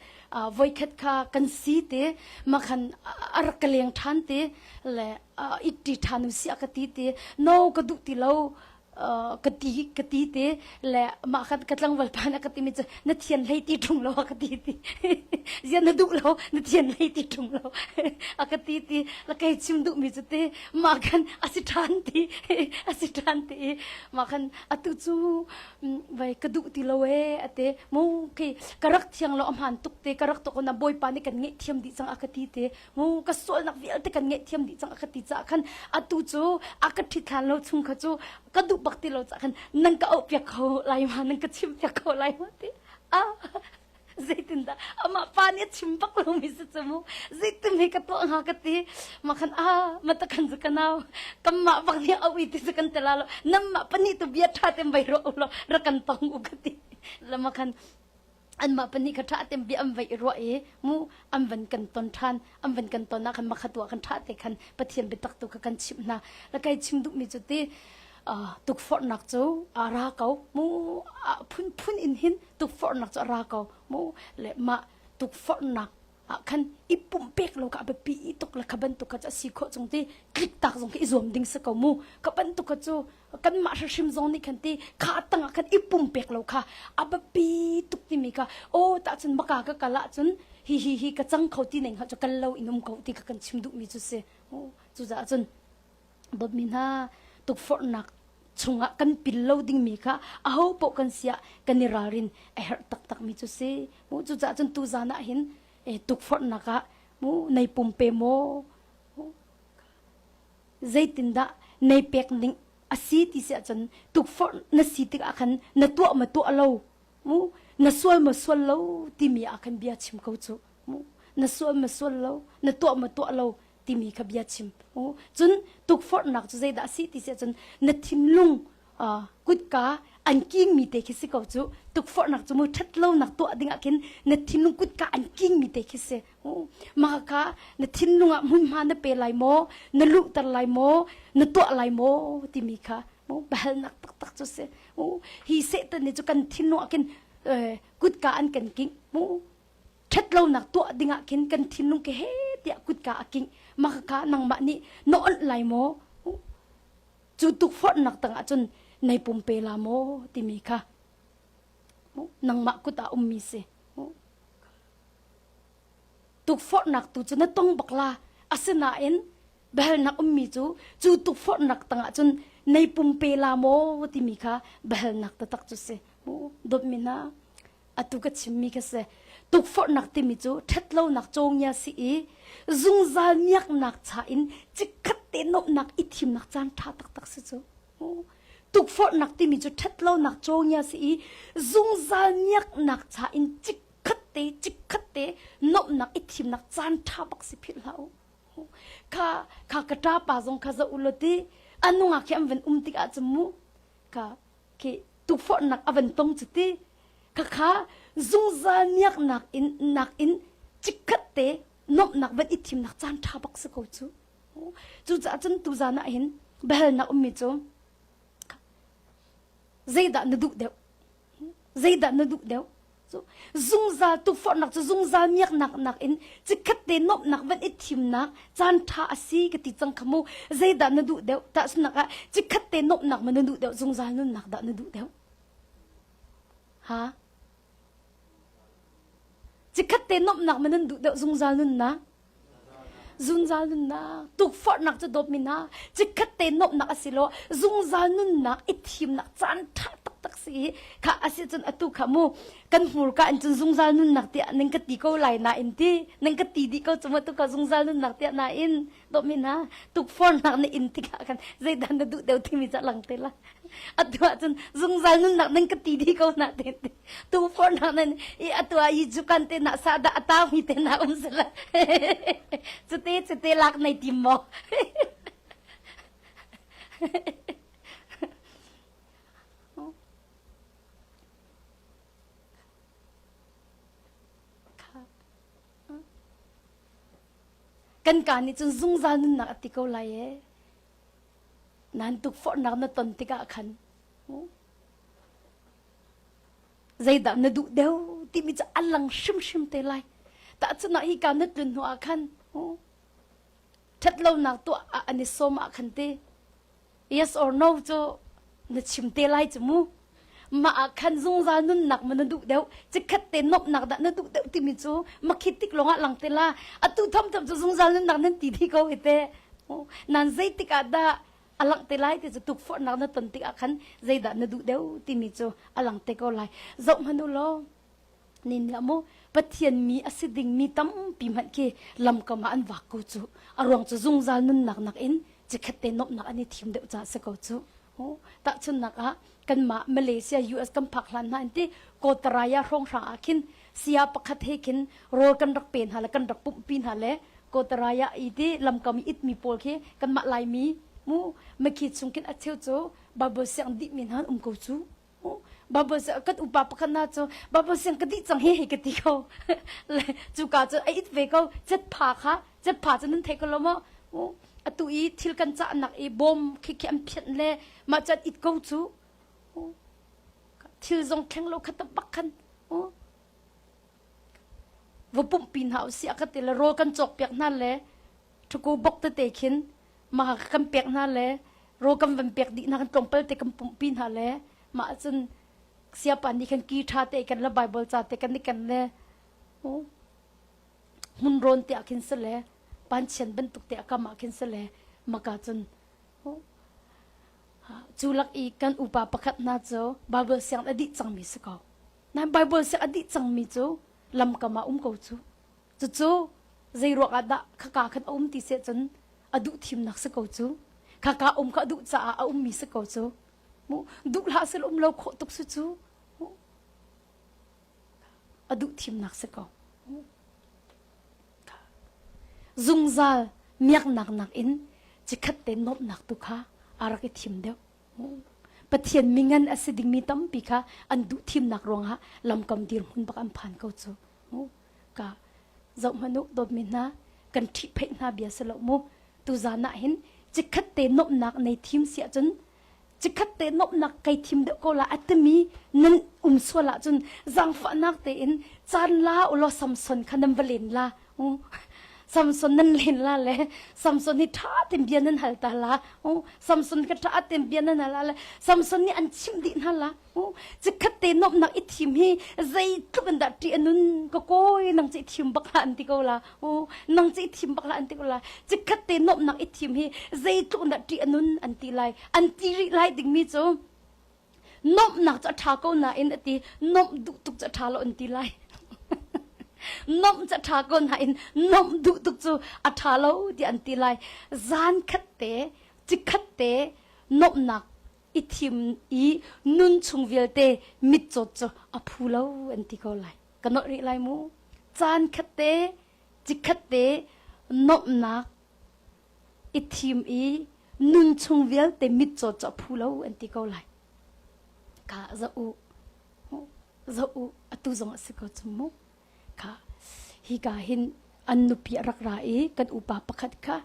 ไว้คัดค่ากันสีเตมาคันอรักเลียงทันเตและอิติทานุสีอกตีเตโนกระดูตีเรากตีเตและมาคันกัดลังวัลปานกตีมิจนัดเทียนเลยตีตรงเรากตีเตเจียนนัดูเรานัดเทียนเลยตีตรงเราอกตีเตแล้วก็ชิมดูมิจเตมาคันอสิทานตีมาคันอตุจูไว้กระดูตีเราเตมูคีกระรักเทียงเราอมหันตุกเตกระรักตกนับอยปานกันเงะเทียมดิจังอกตีเตมูกระสวลนักเวลเตกันเงะเทียมดิจังอกตีจ้าคันอตุจูอกติทานเราชุงขจูกระดูบักตีเราจากกันนั่งก็เอาเปียกเขาไล่มานั่งก็ชิมเปียกเขาไล่มาตีเจตินดาอามาปานี่ชิมบักเราไม่สุดจมูเจตินไม่กระตัวหากตีมาคันมาตะกันสักนาวกำมาบักนี่เอาวิธีสักกันแต่ละเราน้ำมาปนี่ตัวเบียดท่าเต็มใบรอเรารักันตองอุกตีแล้วมาคันอันมาปนี่กระท่าเต็มเบียมใบรอมูอันวันกันตอนทันอันวันกันตอนนักขันมาขัดตัวกันท่าแต่ขันปะเทียนไปตักตัวกันชิมนะแล้วก็ชิมดุมีจุดที่ตุกฟอร์นักจูอาราเกามูพุนอินหินตุกฟอร์นักจูอาราเกามูเลมาตุกฟอร์นักคันอีปุ่มเป๊กเรากับแบบปีตุกละขบันตุกจะสีโคจงที่คลิกตักจงที่อีซอมดิ้งสกามูขบันตุกจูกันมาชิมจงนี่คันที่ขาตั้งคันอีปุ่มเป๊กเราค่ะอาแบบปีตุกที่มีค่ะโอ้แต่จนบักกะกะละจนฮีกะจังเขาที่หนึ่งเขาจะกันเราอินมเขาที่กันชิมดุมีจุเสโอ้จุจะจนแบบมีน่าตุกฟอร์นักชงกันปิลโลดิ้งมีค่ะอาหูปกันเสียกันนิรารินตักมีจุเสมูจุจะจนตูจานะเห็นตุกฟอร์นักะมูในปุ่มเปโมใจตินดาในเปียกนิ่งอาศัยที่เสียจนตุกฟอร์นสีติกอาคันนตัวมาตัวเรามูนสวยมาสวยเราที่มีอาคันเบียชิมเขาจูมูนสวยมาสวยเรานตัวมาตัวเราที่มีขบียชิมโอ้จนตุกฟอร์นักจะใจดาสีที่เสียจนนทิมลุงกุดกาอันกิ้งมีเตคิสิเขาจูตุกฟอร์นักจะมือทัดเล่านักตัวดิ่งอากินนทิมลุงกุดกาอันกิ้งมีเตคิเสโอ้มาค่ะนทิมลุงมุ่งมาเนเปลายโมนลุตะลายโมนตัวลายโมที่มีค่ะโอ้เบลนักตักจุเสโอ้ฮีเสตันนี่จุกันทิมลุงอากินกุดกาอันกันกิ้งโอ้ชัดเล่านักตัวดิ่งอากินกันทิมลุงเกเฮเดียกุดกาอากิงมาค่ะนางมานี่นอนลายโมจุตุกฟอร์นักตั้งจนในปุ่มเปลาโมที่มีค่ะนางมากุตามีเสตุกฟอร์นักตุจนต้องบักลาอาศนาเอ็นเบลนักมีจูตุกฟอร์นักตั้งจนในปุ่มเปลาโมที่มีค่ะเบลนักตักจุเสดบมินาอตุกัชิมีกเสตุกฟอร์นักที่มีทัดเล่านักจงยาสีจุงซาลยักนักชาอินจิกัดเตนนักอิทิมนักจานท่าตักสิ ตุกฟอดหนักที่มีจุดทัดเล่าหนักโจงยาสีซุงซาเนียกหนักชาอินจิกขัดเตจิกขัดเตนบหนักอิทิมหนักจานท่าบักสิพิลาข้ากระตาป่าซงข้าจะอุลตีอันนุ่งอาเขียมเป็นติกอาจมูข้าที่ตุกฟอดหนักอวันตรงจุดที่ข้าซุงซาเนียกหนักอินจิกขัดเตนบหนักเป็นอิทิมหนักจานท่าบักสิโกจูจะจันตุจานะเห็นเบลนักมิโจZayda nadu deu, Zayda nadu deu. So zungza tu for nak zungza miak nak in cikat de nop nak van itim nak chan tha asi kati chang kamu Zayda nadu deu ta sunaka cikat de nop nak manadu deu zungza nun nak da nadu deu. Ha? Cikat de nop nak manadu deu zungza nun na. Zungza nun na tuk for nak cha dop mina cikat de nop nak asilo zungza nun nak itim nak chan tha tak si ka asit atu kamu kan fur ka an zungza nun nak ti ning ka ti ko lai na in ti ning ka ti di ko chuma tu ka zungza nun nak ti na in dop mina tuk for nak ni in ti ka kan zai dan du deu ti mi cha lang te la atwa chun zungza nun nak ning ka ti di ko na te tu for nak nen I atwa I jukan te na sa da ata mi te na unsela chute lak nai ti moกันการนี่จนซุงซานุนนักติกเอาไล่นั่นตุกฟอนักนั่นตนติกาขันใจดำนั่นดูเดียวที่มีจะอัลลังชิมเตลัยแต่จะนักฮิการนั่นตุนหัวขันทัดเรานักตัวอันนี้สมาขันเต yes or no จะนั่นชิมเตลัยจมูมาขันซุงซานุนนักมันดูเดียวจะขัดเตนบนักนั่นดูเดียวที่มีจูมาคิดติกลงหลังเตล่าอัตุทำจะซุงซานุนนักนั่นตีที่เขาเตนั่นใจติกาดาอลังเตลัยที่จะตุกฟอนักนั่นตันติกาขันใจดานั่นดูเดียวที่มีจูอลังเตเขาไล่จบมันดูล้อนินละโมปะเทียนมีอสิดิงมีตั้มปีมันเกลำกมาอันวักกูจูอารมณ์จะซุงซานุนนักอินจะขัดเตนบนักอันนี้ทีมเดียวจะสกจูตัดชนนักอะกันมามาเลเซีย US กันพักหลังนั่นที่โกตรายาร่องราคินเสียประคัดให้คินโรกันรักเป็นหาละกันรักปุ่มปีนหาละโกตรายาอีที่ลำกำมีอิดมีโพลเคกันมาลายมีมูมาคิดสงกินอัดเชียวโจบาบเสียงดิมินหันกูจูบาบเสียงกัดอุปาปกันน่าโจบาบเสียงกัดดิจังเฮกติเขาเลยจูกาโจไออิดเวเขาเจ็ดผาค่ะเจ็ดผาจะนั่นเทกันแล้วมั้งตุยทิลกันจะหนักไอ้บอมขี้เข็มเพี้ยนเล่มาจัดอิดกูจูทิลจงแข็งโลขัดตะบักกันว่าปุ่มปีนหาเสียกันแต่ละโรกันจอกเปียกนั่นแหละทุกบกตะเตคินมากันเปียกนั่นแหละโรกันวันเปียกดีนักตรงเปิลแต่กันปุ่มปีนหาแหละมาจนเสียปันนี่กันกีทาเตกันละไบเบิลจ่าเตกันนี่กันแหละหุ่นโรนเตะกินเสละปันเชียนเป็นตุกเตะกามาคินเสลมากาจนจูลักอีกันอุปาประคัดนาโจบาเบิลเสียงอดีตจังมีสกาวนั่นบาเบิลเสียงอดีตจังมีโจลำกามากูจูใจรัวกาดะขากาขันตีเสียจนอดุทีมนักสกาวจูขากาขดุจ่ามีสกาวจูมูดุลาสลเราโคตุกสุจูอดุทีมนักสกาวซุงซาลเมียกนักอินจะขัดเตนนบนักตุค่ะอารักทีมเดียวปะเทียนมิงันอสิดิงมีตั้มปีค่ะอันดุทีมนักรองฮะลำกำดีหุ่นบักอันผ่านเขาจูกะเจ้ามนุษย์โดดมินนะกันที่เพน่าเบียสลมูตุจานะเห็นจะขัดเตนนบนักในทีมเสียจนจะขัดเตนบนักไกทีมเดียวก็ละอัตมีนั่นสวละจนจังฝันนักเตนจานลาอุลสัมสนขนมเวลินลาซัมซุนนั่นเล่นละเลยซัมซุนนี่ท่าเต็มเบียนนั่นหัลตาละซัมซุนก็ท่าเต็มเบียนนั่นหัลละซัมซุนนี่อันชิมดินหัลละจะขัดเตนนบนักอิทิมฮีใจทุกันดัดที่อันนั้นก็โก้ยนังจะทิมบักละอันติโกละนังจะทิมบักละอันติโกละจะขัดเตนนบนักอิทิมฮีใจทุกันดัดที่อันนั้นอันติไลอันติริไลดิ่งมีโจนบนักจะท่าก็น่าอินตินบดุตุกจะท่าละอันติไลนมจะทากนหายนมดุตุกจูอัฐาโลดีอันตีไลจานขัดเตจิขัดเตนมหนัก อิทิมอีนุนชุงเวลเตมิดจดจ่อพูเลวอันที่เขาไล่กันนอริไลมูจานขัดเตจิขัดเตนบนักอิทิมอีนุนชุงเวลเตมิดจดจ่อพูเลวอันที่เขาไล่กะจะอูอตุจงสิกจมูกะฮิกาหินอันนุปีรักรายกันอุปาปขัดค่ะ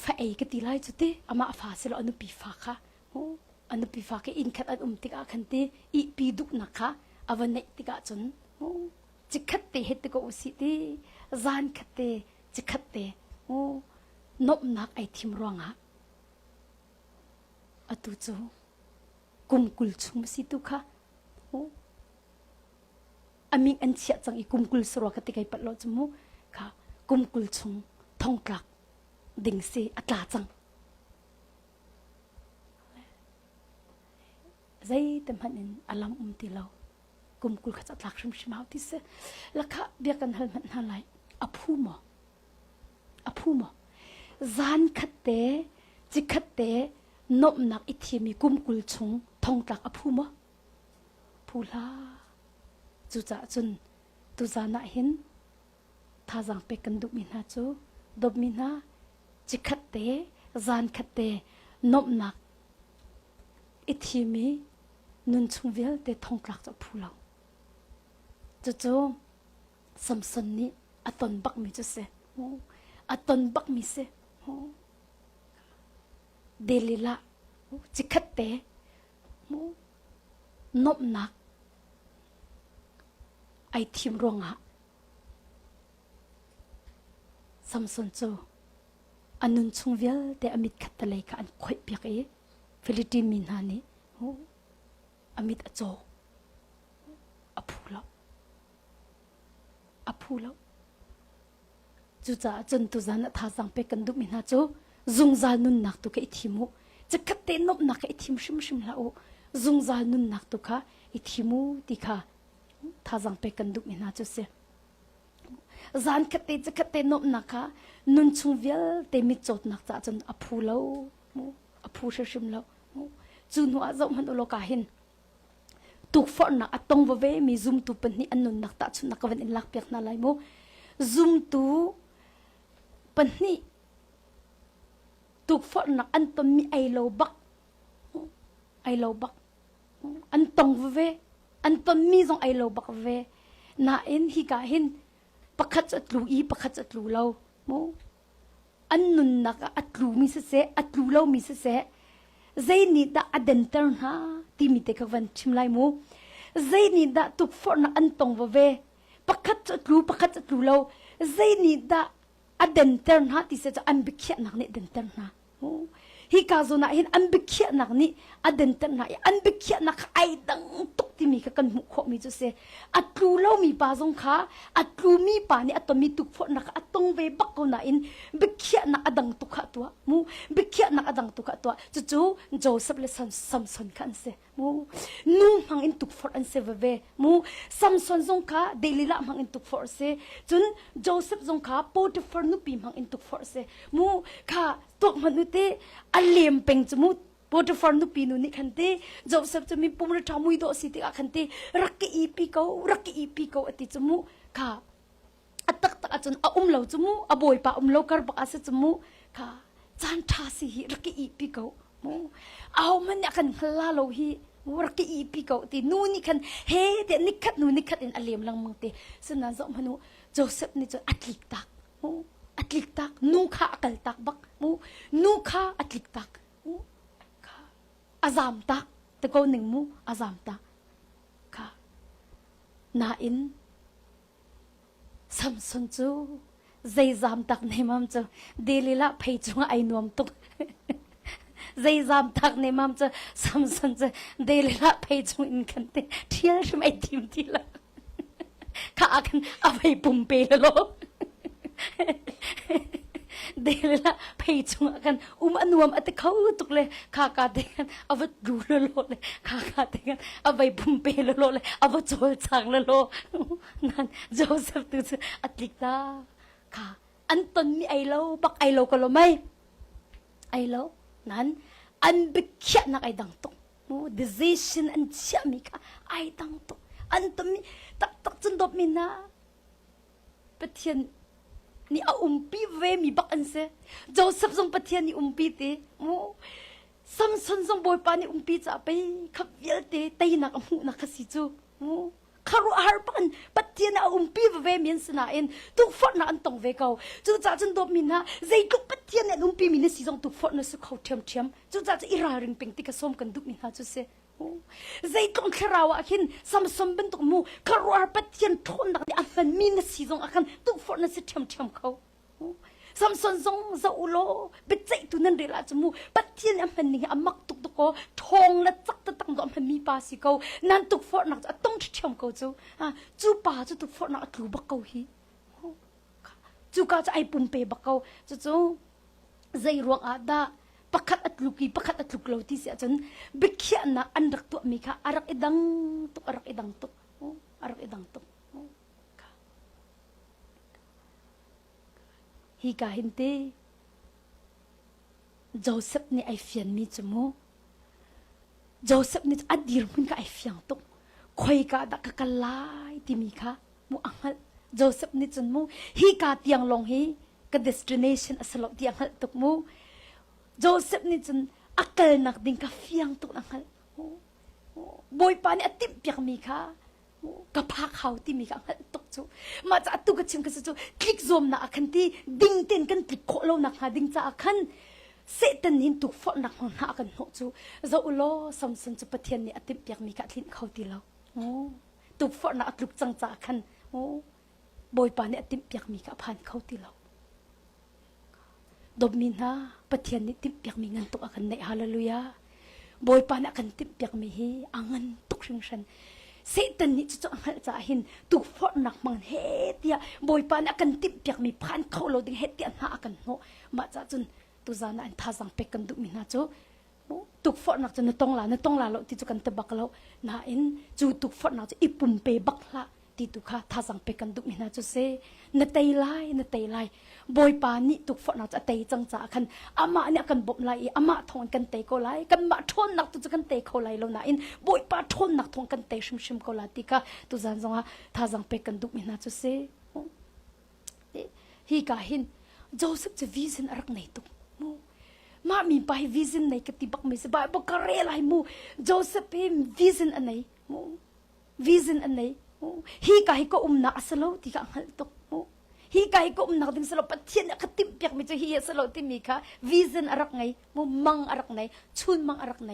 ฟ้าเอกตีไล่จุดที่อามาฟ้าเสลอนุปีฟ้าค่ะอนุปีฟ้าก็อินขัดอันติกาขันตีอีปีดุกนักค่ะอวันนี้ติกาจนจิขัดเตเหตุก็อุสิตีจานขัดเตจิขัดเตนบนักไอทิมรวงอ่ะอตุจูกุมกุลชุมสิตุค่ะอามิงอันเชียจังอีกุมกุลสระกติกาปัดโลจมูค่ะกุมกุลชุงทองกลักดิ่งเสอัตลาจังใจเต็มหันอินอารมณ์ที่เรากุมกุลขจัดหลักชิมชิมเอาที่เสแล้วค่ะเบียกันหันมันหันไหลอภูมจานขัดเตจิขัดเตนบนักอิทีมีกุมกุลชุงทองกลักอภูมพูลาจุจ่าจุนตุจานะหินท่าจังเปกันดุมินาจูดบมินาจิขัดเตจานขัดเตนบนักอิทีมีนุนชุงเวลเตทองกลักจะพูเราจู่สัมสนนี้อัตนบักมีจะเสอัตนบักมีเสเดลิละจิขัดเตนบนักไอทีมรวงอะสัมสนโจอันนุนชงเวลแต่อมิดขัดตะเลยค่ะอันค่อยเปียกฟิลิปปินส์มินฮานี่อมิดอโจอพูแล้วจุจ่าจนตุจานะท่าสังเปกันดุมินฮาโจซุงซานุนนักตุกไอทีมูจะขัดเตนบนักไอทีมชิมละโอซุงซานุนนักตุกะไอทีมูติค่ะท่าจังเปกันดุมินาจุเสจานขัดเตจะขัดเตนบนักค่ะนุนชุงเวลเตมิจดนักจ่าจนอภูแล้วอภูชิมแล้วจูนัวจะมันอุโลกาหินตุกฝนนักตงเวมีซุมตุปนี่อันนุนนักตาชุนนักวันอินลักเปียกนาไลโมซุมตุปนี่ตุกฝนนักอันตมีไอโลบักอันตงเวอันตนมีจงไอโลบักเวน่าเอ็นฮิกาหินปักขัดจัดลูอีปักขัดจัดลูเราโมอันนุนนักอัดลูมีเสอัดลูเรามีเสใจนี่ดาอเดนเตอร์นะที่มีเตกวันชิมไลโมใจนี่ดาตุกฝนอันตงเวปักขัดจัดลูเราใจนี่ดาอเดนเตอร์นะที่เสจะอันบิเคียนักเนี่ยเดนเตอร์นะโมฮิกาโซนาหินอันบิเคียนักนี่อเดนเตอร์นะอันบิเคียนักไอดังตุกที่มีกันมุขมีจุเสอัดลูเรามีปาจงขาอัดลูมีปานี่อัตมีตุกฝนนักอัตตงเวบักโกนาอินบิเคียนักอดังตุกขตัวมูบิเคียนักอดังตุกขตัวจู่โจเซฟเลซัมซอนกันเสมูนุ่งมังอินตุกฝนอันเซเวมูซัมซอนจงขาเดลิละมังอินตุกฝนเสจนโจเซฟจงขาโปรติฟอร์นุปีมังอินตุกฝนเสมูขาตัวมนุษย์เตอเลียมเป็งจมูโปรติฟอร์นุปีนุนี่ขันเตโจเซฟจะมีปุ่มระทามุยโดสิติอาขันเตรักอีปีเกาอติจมูค่ะอัตตักจนเหลาจมูบอยปะเหลาการบักอาศัยจมูค่ะจานทาสิรักอีปีเกามูเอามันอยากกันลาโลฮีรักอีปีเกาตินูนี่ขันเฮเดนิคัดนูนิคัดอินอเลียมลังมังเตสนันจอมนุโจเซฟนี่จะอัตลิกตักมูอัตลิกตักนูข้าอักลตักบักมูนูข้าอัตลิกตักอาจามตักแต่ก็หนึ่งมูอาจามตักค่ะนาอินสัมสนจูใจจามตักในมัมจูเดลิละเพยจงไอหนวมตุกใจจามตักในมัมจูสัมสนจูเดลิละเพยจงอินกันเตเทียร์ไม่ทีมทีละข้ากันเอาไปปุ่มเปลโลเดลละเพยจงกันอันวมอัตเขาตุกเลยข้ากาเตกันเอาไปดูเลโลเลยข้ากาเตกันเอาไปบุมเปเลโลเลยเอาไปโจลจางเลโลนั่นโจเซฟตุสอัตลิกตาค่ะอันตนมีไอโลบักไอโลก็โลไม่ไอโล นั้นอันบิกเขียนักไอ้ดังตุกdecision อันเชื่อมีค่ะไอ้ดังตุกอันตัวมีตักจนดบมีนะปะเทียนนี่เอาปีเวมีบักอันเซ่โจเซฟทรงปะเทียนนี่ปีเตซัมซุนทรงบอยปานี่ปีจะไปขับเยลเตไตนักหูนักขสิจูคารุอาร์ปันปะเทียนเอาปีเวมีนสนาเอ็นตุกฟอดน่ะอันตองเวเกาจูจ่าจนดบมีนะใจตุกปะเทียนเนี่ยปีมีนสิทรงตุกฟอดน่ะสุขเขาเทียมจูจ่าจะอิราริงเป็งติกะส้มกันดุมีนะจูเซ่ใจตรงคาราวะคินซัมซุนเป็นตุกมูคารุอาร์ปะเทียนทนนักนี่อันมันมีนสิทรงอาคันตุกฟอดน่ะสิเทียมเขาซัมซุนซงซาอุโลเบใจตุนันเรลาจมูปัจเจียนอันนี้อามักตุกตุกทองและจักตะตั้งดอกมันมีปาสิเกานันตุกฟอดนักจะต้องเชื่อมเกาจูป่าจูตุกฟอดนักถูบักเกาฮีจูกาจะไอปุ่มเปบักเกาจูใจรวงอาดาปักขัดอัดลุกีปักขัดอัดลุกเลาที่เสียจนเบกเขียนนะอันรักตัวมีค่ะอารักอีดังตุกอารักอีดังตุกอารักอีดังตุกฮิกาหินเตโจเซฟนี่ไอเฟียนมีจมูโจเซฟนี่อดีรมันก็ไอเฟียงตุกคอยกาดักกะลายที่มีค่ะมูอังฮัลโจเซฟนี่จมูฮิกาเตียงลงฮีกับ destination อสลบเตียงฮัลตุกมูโจเซฟนี่จนอักเกลนักดิ่งกับเฟียงตุกอังฮัลบอยปานี่อติมเปียกมีค่ะกับพักเขาที่มีกันตกจูมาจากตุกชิมกันจูคลิกซอมนะคันที่ดิ่งเต้นกันติดโคโลนักหาดิ่งจากคันเสตันหินตุกฟอนักหากันหกจูจะอุโลสมสันจุปเทียนนี่อติมเปียกมีกันทิ้งเขาตีเราตุกฟอนักตุกจังจากคันบอยปานี่อติมเปียกมีกันผ่านเขาตีเราดมมินาปเทียนนี่ติมเปียกมีเงินตุกกันในฮาเลลูยาบอยปานี่กันติมเปียกมีฮีอังเงินตุกชิงชันเสตันนี่จะอังจะหินตุกฟอดหนักมันเฮตียบอยปานกันติบเปียกมีพันเขาเราดึงเฮตียหากันโนมาจากจนตุจานะอันท่าสังเป็กกันดุมินาจูตุกฟอดหนักจนต้องลาเราที่จุกันตะบักเรานาอินจูตุกฟอดหนักจะอิปุ่มเปบักละที่ตุค่ะท่าสังเป็กกันดุมินาจูเซนเตยไลบอยปานี่ตุกฟอดหนักจะเตยจังจ่าคันอามาเนี่ยกันบ่มไลอามาทองกันเตยก็ไลกันมาทนหนักตุจะกันเตยเขาไลแล้วนาอินบอยปาทนหนักทองกันเตยชิมก็ลาติค่ะตุจานจงฮะท่าสังเป็กกันดุมินาจูเซฮีกาหินโจเซฟจะวิสินรักในตุกมามีไปวิสินในกติบักไม่สบายบอกกระเรลายมูโจเซฟเป็นวิสินอันไหนวิสินอันไหนฮีกาฮิก็นักสโลที่กังหัลตุกฮีกาฮิก็นักดึงสโลปัจเจียนกติมเปียกไม่จะฮีสโลที่มีค่ะวิสินรักไงมังรักไหนชุนมังรักไหน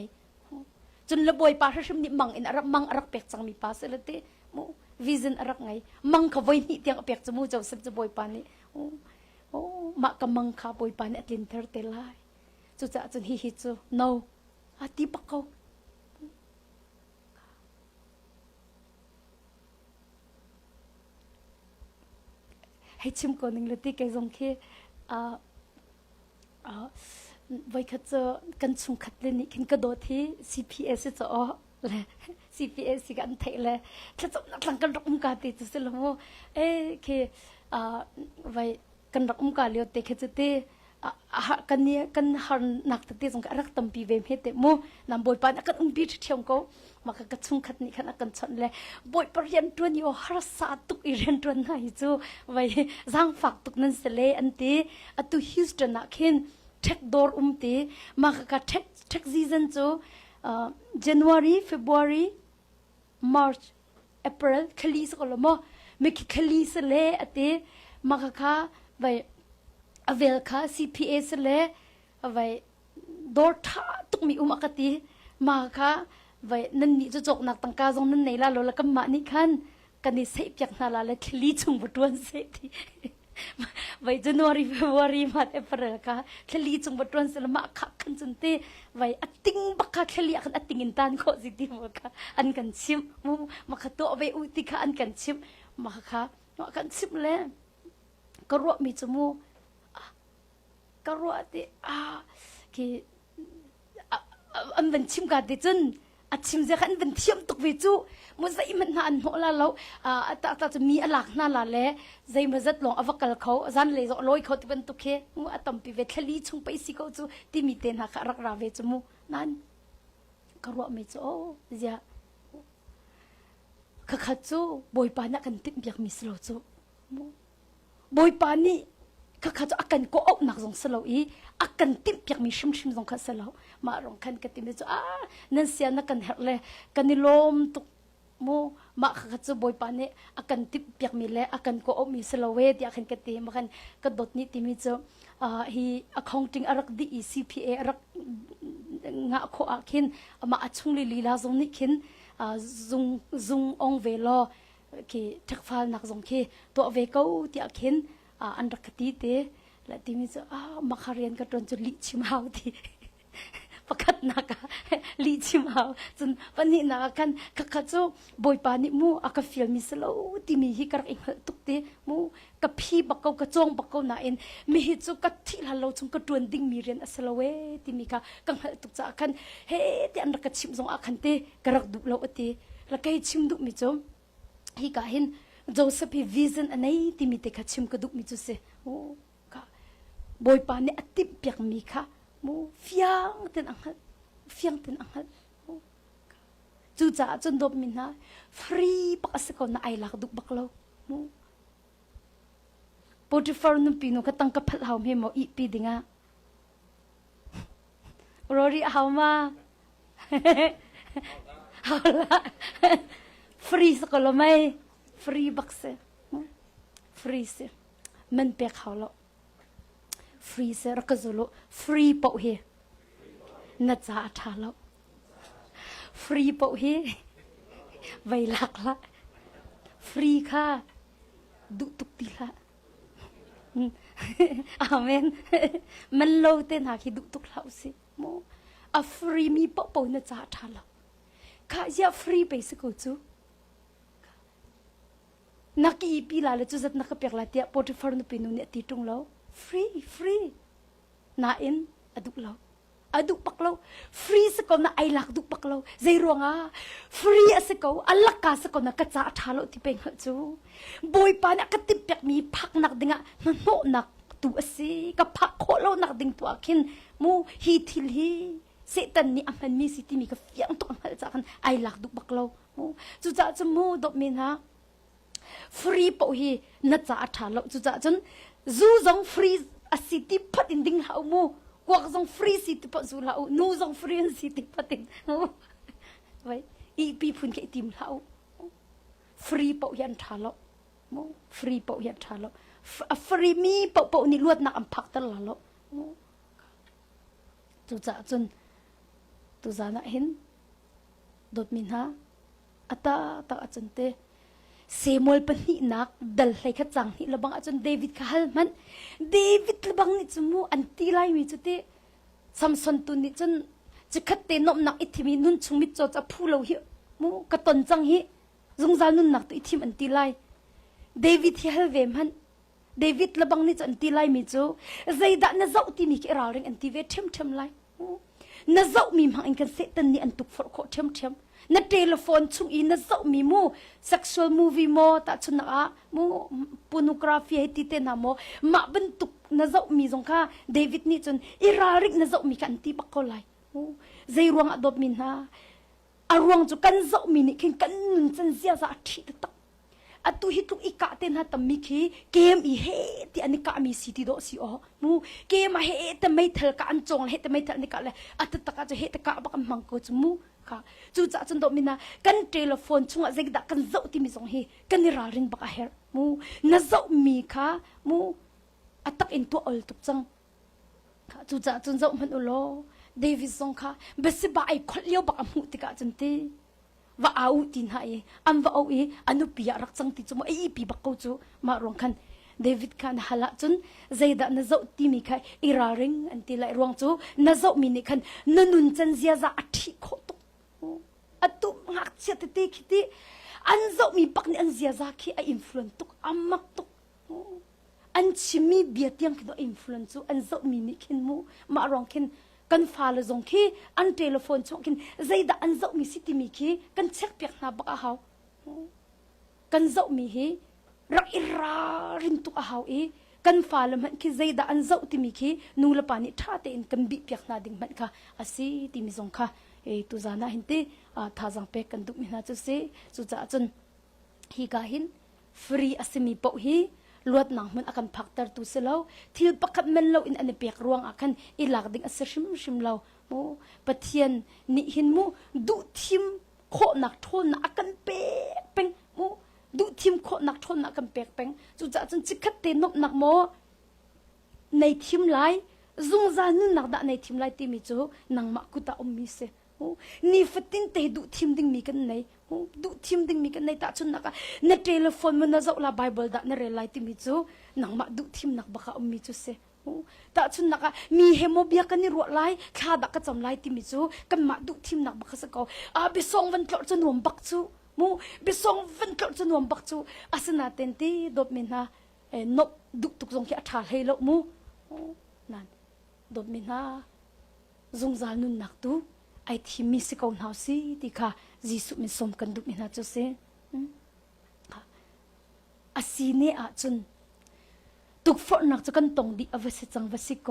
จนระบอยปาชมนี่มังอินรักมังรักเปียกจังมีปาสละเตวิสินรักไงมังขวายนี่เตียงเปียกจมูกโจเซฟจะบอยปานี่มากำมังขาบอยปานี่ลินเทอร์เตลายจุจะจนฮีจู no อาทิปะเขาให้ชิมก่อนหนึ่งเลยที่แกส่งแค่ไว้ขัดเจอกันชุงขัดเลยนี่ขึ้นกระโดดที่ CPS จะอ๋อเลย CPS กันเทเลยถ้าจะนักหลังกันรักมุกาติจะสิลโมคือไว้กันรักมุกาเลี้ยวเตะแค่จะเตะกันเนี่ยกันหันหนักแต่เตะส่งกันรักตั้มปีเวมเฮเตะโมนำบอยปานกันปีที่เที่ยงเขามากันชุงขัดนี่กันกันชนเลยบอยปเรียนตัวนี้ว่าฮาร์สาตุกอีเรียนตัวไหนจูไว้ร่างฝักตุกนั้นเสลอันตีตัวฮิวสตันนักเห็นเทคดอร์ตีมากันเทคซีซันจูJanuary February March April คลีสก็ละมั้งไม่คิดคลีสเลยอันตีมากันไว้เวลค่ะ CPS เลยไว้ดอร์ท่าตุกมีกติมาค่ะไว้นั่นนี่จะจกหนักตั้งกาจงนั่นไหนล่ะแล้วก็มานี่คันกันนี่เสพจากนาลาเลยคลีจุงบดวนเสพที่ไว้ January February March April ค่ะคลีจุงบดวนเสละมาขับขันจนตีไว้อัดติงบักค่ะคลีอันอัดติงอินตันโคสิที่มาค่ะอันกันชิมมาค่ะตัวไว้อุติค่ะอันกันชิมมาค่ะกันชิมเลยก็รวบมีจมูกก็รู้ที่คืออันเป็นชิมกันที่จน อัดชิมจะขันเป็นเทียมตกวิจูมุใจมันนานหัวละเราตาจะมีอลักน่าละเล่ใจมันจะลงอวกาศเขาจันเลยจะลอยเขาที่เป็นตุกเคมูอัตมปีเวทลีชงไปสิเขาจูที่มีเต็นหักรักราเวจมูนั่นกรัวไม่จูเจ้าข้าจูบอยปานักกันติดอยากมีสโลจูบอยปานี่ข้าจูอากันก็ออกหนักสงสโลอีอากันติดอยากมีชิมสงข้าสโลมาลองคันกันติดจูนั่นเสียนักกันเฮเลยกันนิลมตุกมูมาข้าจูบอยปานี่อากันติดอยากมีเลยอากันก็ออกมีสโลเวดอยากเห็นกันติมาคันกระโดดนี่ติมีจูฮีaccounting อารักดี CPA อารักงะโคอาคินมาอัดชุงลีลาซงนี่คินzung ong ve lo ki thakfal nak zong ki to ve ko ti akhin an rakati te la ti mi makharian ka ton chu li chim hau ti pakat na ka li chim hau chun pani na kan ka chu boy pa ni mu aka feel mi selo ti mi hi kar ing tuk te mu ka phi bakau ka chong bakau na in mi hi chu ka thil halo chung ka tuan ding mi rian asalo we ti mi ka kang hal tuk cha kan he ti an ka chim zong akhan te karak du lo ati la kai chim du mi chu hi ka hin Joseph hi vision anai ti mi te ka chim ka du mi chu se o ka boy pa ni atip pyak mi kha mu fiang ten anghal chu cha chun dop min na free pak asako na ai lak duk baklo mu Potiphar nu pinu ka tang ka phal haw me mo I pi dinga Rory haw ma hawla free sakolo mai free bakse free se men pek hawlo free se rakazolo free po he na cha thalo free po he vai lak la free kha du tuk ti la amen man lo ten ha ki du tuk lau si mo a free mi po po na cha thalo kha ya free pe se ko chu naki pi la le chu zat na ka pek la tia Potiphar nu pinu ne ti tung lo free na in aduk lo aduk paklo free se ko na ai lak duk paklo zai ronga free ase ko alaka se ko na ka cha thalo ti peng chu boy pa na ka tip pek mi phak nak dinga no nak tu ase ka phak kholo nak ding tu akin mu hi thil hi setan ni aman mi siti mi ka fiang to amal cha kan ai lak duk paklo mu chu cha mu dop min ha free po hi na cha thalo chu cha chun zu zong free a city phat in ding hau mu kwak zong free city pa zu lau nu zong free city patin vai I pi phun ke tim lau free po yan thalo mo free po yan thalo a free mi po ni luat nak am phak tal lo tu cha chun tu za na hin dot min ha ata ta achante Samuel pani nak dal hlai kha chang hi labang achon David ka halman David labang ni chumu anti lai mi chute Samson tu ni chon chikhat te nom nak ithimi nun chungmi cho cha phulo hi mu ka ton chang hi zungzal nun nak tu ithim anti lai David hi halve man David labang ni chon anti lai mi chu zaida na zau ti mi ke ra ring anti ve them lai na zau mi ma in kan se tan ni antuk for kho them na telephone chung in na zau mi mu sexual movie mo ta chuna mu pornography he ti te na mo ma ban tuk na zau mi zong kha David ni chun irarik na zau mi kan ti bakko lai zai ruang adop min ha arwang chu kan zau mi ni kin kan nun chan zia za thi ta atu hi tuk ika ten ha tammi khi kem I he ti ani ka mi city do si o mu kem he te mai thal ka an chong he te mai thal ni ka le at ta ka he te ka ba ka mang ko chu mu ka chu cha chun do mina kan telephone chunga zeg da kan zau ti mi song hi kan ni ra ring ba ka her mu na zau mi kha mu atak in to ol tuk chang ka chu cha chun zau man ulo David song kha besi ba ai khol leo ba mu ti ka chun ti wa au tin ha e am wa au e anu pia rak chang ti chu mo ai pi ba ko chu ma rong khan David khan hala chun zaida na zau ti mi khai iraring anti lai rong chu na zau mi ni khan nanun chan zia za athi kho to atu ngak che te khiti an zau mi pak ni an zia za khi a influence tuk amak tuk an chimi bia tiang ki do influence chu an zau mi ni khin mu ma rong khin กันฟ้าละจงขี้อันเทเลโฟนชงกินใจดาอันเจ้ามีสิติมีขี้กันเช็คเปียกนาบักอาหาวกันเจ้ามีฮีรักอิรารินตุอาหาวกันฟ้าละมันขี้ใจดาอันเจ้าติมีขี้นูละปานิท่าเตอินกันบีเปียกนาดิ่งมันค่ะอาศัยติมีจงค่ะตุจานาหินเตท่าจังเป็กกันดุมินาจุเสจุจ่าจนฮีกาหินฟรีอาศัยมีปกฮีลวดหนังมันอาการพักตรตุเสลาที่ปักมันเราอินอันเปียกรวงอาการอีหลักดิ่งอาศัยชิมเราโมปะเทียนนี่หินมูดุทิมโคหนักทนอาการเป๊กเป็งโมดุทิมโคหนักทนอาการเป๊กเป็งจุจ่าจนจิกเตนนบหนักโมในทิมไลซุงจานุนหนักดะในทิมไลที่มีจูนังมักกุตาอมมิเสนี่ฟัดตินเตดุทิมดิ่งมีกันไหนดุทิมดิ่งมีกันไหนตาชุนนักในเทเลโฟนมันน่าจะเอาไบเบิลดะในเรลัยที่มีจูนังมักดุทิมนักบักอมมิจูเสตาชุนนักมีเฮโมเบียกันนี่รัวไลข้าดักกระจำไลที่มีจูกันมักดุทิมนักบักสกาวไปส่งวันกลอดจะนวมบักจูไปส่งวันกลอดจะนวมบักจูอาสนาเต็นตีดบมินฮานกดุตุกจงแค่ถ่ายให้เรานั่นดบมินฮาจงจานุนนักตูไอที่มีสิกอนเฮาสิที่ค่ะจีสุมิสมกันดุมินาจุเซอาศีเนอาจุนตุกฝนนักจะกันตรงดีอวสิจังวสิโก